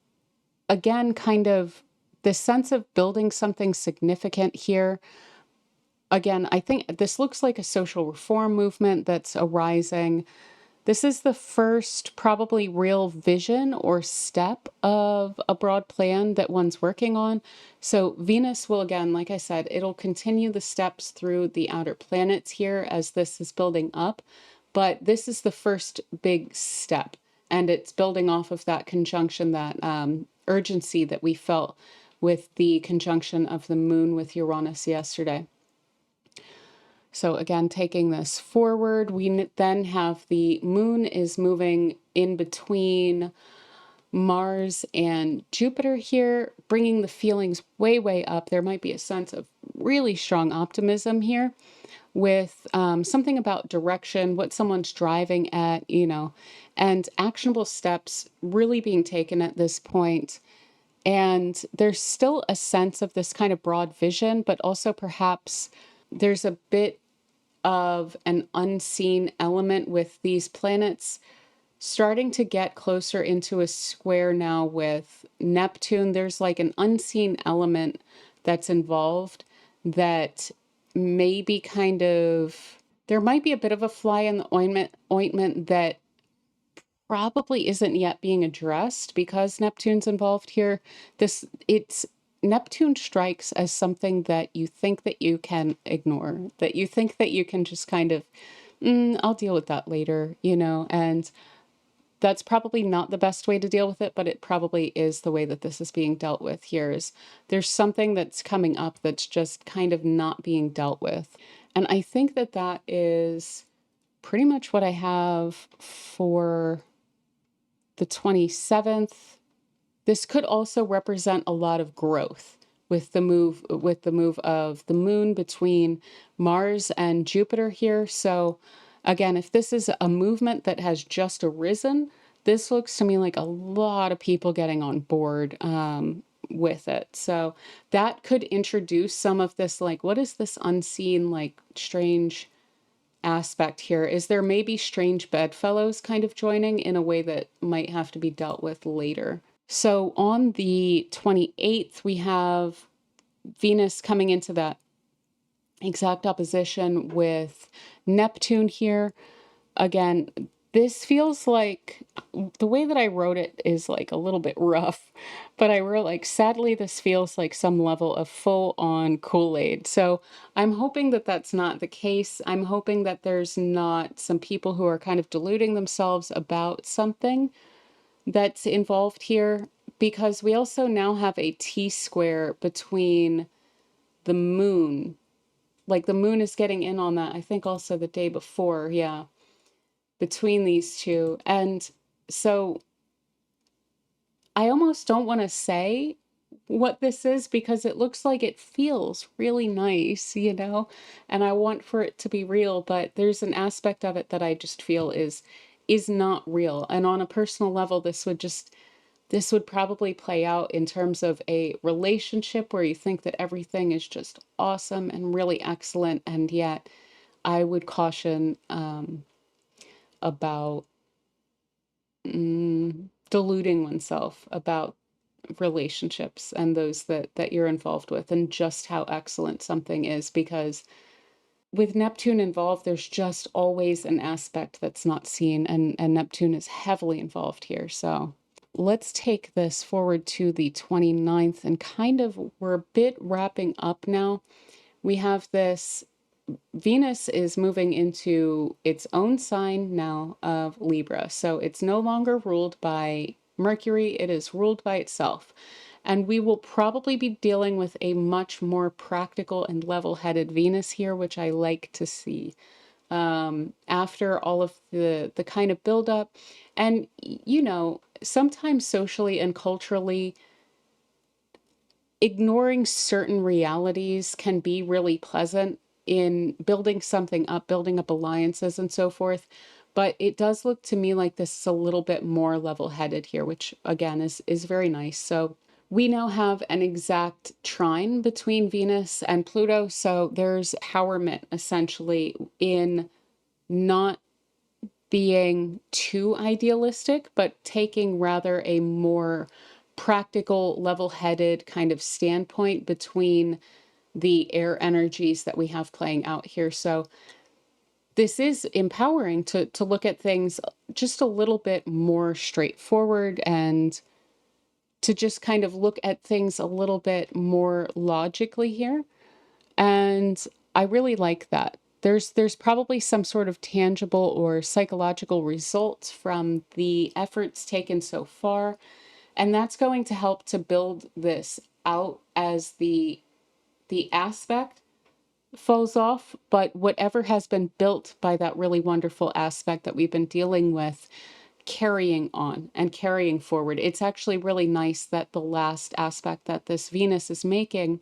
[SPEAKER 1] again, kind of this sense of building something significant here. Again, I think this looks like a social reform movement that's arising. This is the first probably real vision or step of a broad plan that one's working on. So Venus will, again, like I said, it'll continue the steps through the outer planets here as this is building up. But this is the first big step. And it's building off of that conjunction, that urgency that we felt with the conjunction of the moon with Uranus yesterday. So again, taking this forward, we then have the moon is moving in between Mars and Jupiter here, bringing the feelings way, way up. There might be a sense of really strong optimism here with something about direction, what someone's driving at, and actionable steps really being taken at this point. And there's still a sense of this kind of broad vision, but also perhaps there's a bit of an unseen element with these planets starting to get closer into a square now with Neptune. There's like an unseen element that's involved that maybe kind of, there might be a bit of a fly in the ointment that probably isn't yet being addressed because Neptune's involved here. It's Neptune strikes as something that you think that you can ignore, that you think that you can just kind of, I'll deal with that later, and that's probably not the best way to deal with it, but it probably is the way that this is being dealt with here. Is there's something that's coming up that's just kind of not being dealt with. And I think that that is pretty much what I have for the 27th. This could also represent a lot of growth with the move of the moon between Mars and Jupiter here. So again, if this is a movement that has just arisen, this looks to me like a lot of people getting on board with it. So that could introduce some of this, like, what is this unseen, like, strange aspect here? Is there maybe strange bedfellows kind of joining in a way that might have to be dealt with later? So on the 28th, we have Venus coming into that exact opposition with Neptune here. Again, this feels like, the way that I wrote it is like a little bit rough, but I wrote like, sadly, this feels like some level of full-on Kool-Aid. So I'm hoping that that's not the case. I'm hoping that there's not some people who are kind of deluding themselves about something that's involved here, because we also now have a T-square between the moon. Like the moon is getting in on that, I think also the day before, yeah, between these two. And so I almost don't want to say what this is because it looks like it feels really nice, and I want for it to be real, but there's an aspect of it that I just feel is not real. And on a personal level, this would probably play out in terms of a relationship where you think that everything is just awesome and really excellent, and yet I would caution about deluding oneself about relationships and those that you're involved with, and just how excellent something is, because with Neptune involved, there's just always an aspect that's not seen, and Neptune is heavily involved here. So let's take this forward to the 29th, and kind of, we're a bit wrapping up now. We have this, Venus is moving into its own sign now of Libra. So it's no longer ruled by Mercury, it is ruled by itself. And we will probably be dealing with a much more practical and level-headed Venus here, which I like to see. After all of the kind of buildup. And, sometimes socially and culturally, ignoring certain realities can be really pleasant in building something up, building up alliances and so forth. But it does look to me like this is a little bit more level-headed here, which again is very nice. So we now have an exact trine between Venus and Pluto. So there's empowerment essentially in not being too idealistic, but taking rather a more practical, level-headed kind of standpoint between the air energies that we have playing out here. So this is empowering to look at things just a little bit more straightforward, and to just kind of look at things a little bit more logically here. And I really like that. There's probably some sort of tangible or psychological results from the efforts taken so far. And that's going to help to build this out as the aspect falls off. But whatever has been built by that really wonderful aspect that we've been dealing with, carrying on and carrying forward. It's actually really nice that the last aspect that this Venus is making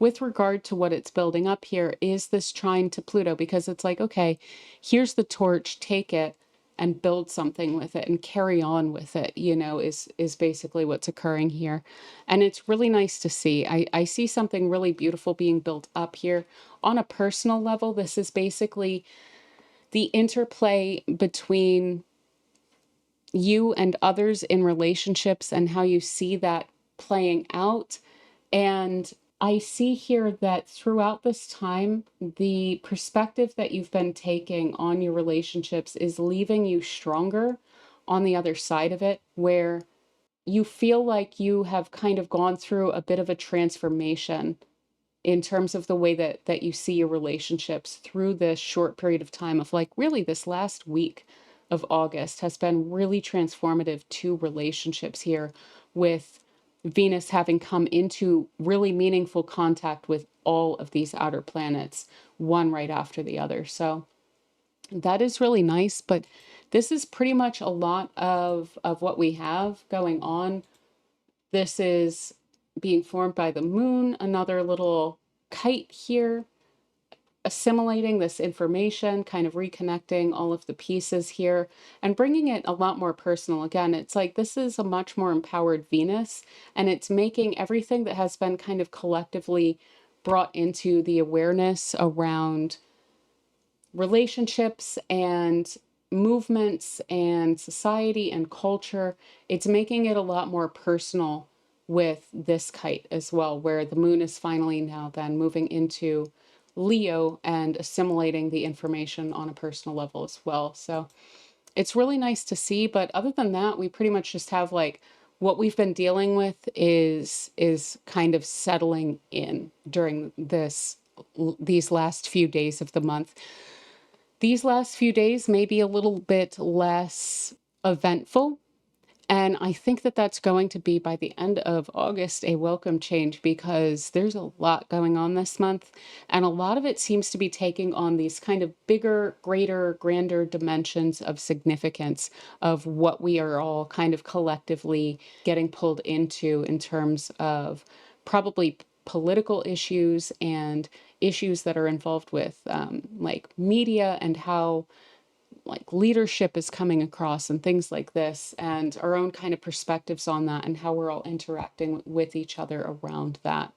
[SPEAKER 1] with regard to what it's building up here is this trine to Pluto, because it's like, okay, here's the torch, take it and build something with it and carry on with it, is basically what's occurring here. And it's really nice to see. I see something really beautiful being built up here. On a personal level, this is basically the interplay between you and others in relationships and how you see that playing out. And I see here that throughout this time, the perspective that you've been taking on your relationships is leaving you stronger on the other side of it, where you feel like you have kind of gone through a bit of a transformation in terms of the way that you see your relationships through this short period of time of, like, really this last week of August has been really transformative to relationships here, with Venus having come into really meaningful contact with all of these outer planets, one right after the other. So that is really nice, but this is pretty much a lot of what we have going on. This is being formed by the moon, another little kite here, assimilating this information, kind of reconnecting all of the pieces here and bringing it a lot more personal. Again, it's like this is a much more empowered Venus, and it's making everything that has been kind of collectively brought into the awareness around relationships and movements and society and culture. It's making it a lot more personal with this kite as well, where the moon is finally now then moving into Leo and assimilating the information on a personal level as well. So it's really nice to see. But other than that, we pretty much just have, like, what we've been dealing with is kind of settling in during these last few days of the month. These last few days may be a little bit less eventful, and I think that that's going to be, by the end of August, a welcome change, because there's a lot going on this month, and a lot of it seems to be taking on these kind of bigger, greater, grander dimensions of significance of what we are all kind of collectively getting pulled into in terms of probably political issues and issues that are involved with like media and how, like, leadership is coming across and things like this, and our own kind of perspectives on that and how we're all interacting with each other around that.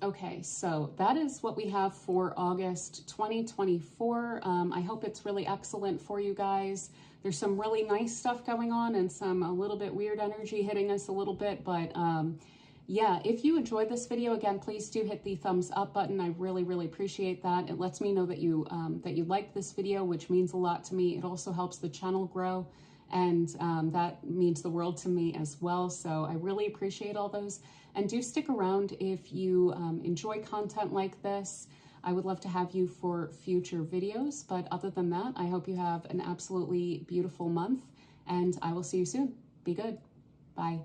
[SPEAKER 1] Okay, so that is what we have for August 2024. I hope it's really excellent for you guys. There's some really nice stuff going on and some a little bit weird energy hitting us a little bit, but yeah, if you enjoyed this video, again, please do hit the thumbs up button. I really, really appreciate that. It lets me know that you liked this video, which means a lot to me. It also helps the channel grow, and that means the world to me as well. So I really appreciate all those. And do stick around if you enjoy content like this. I would love to have you for future videos. But other than that, I hope you have an absolutely beautiful month, and I will see you soon. Be good. Bye.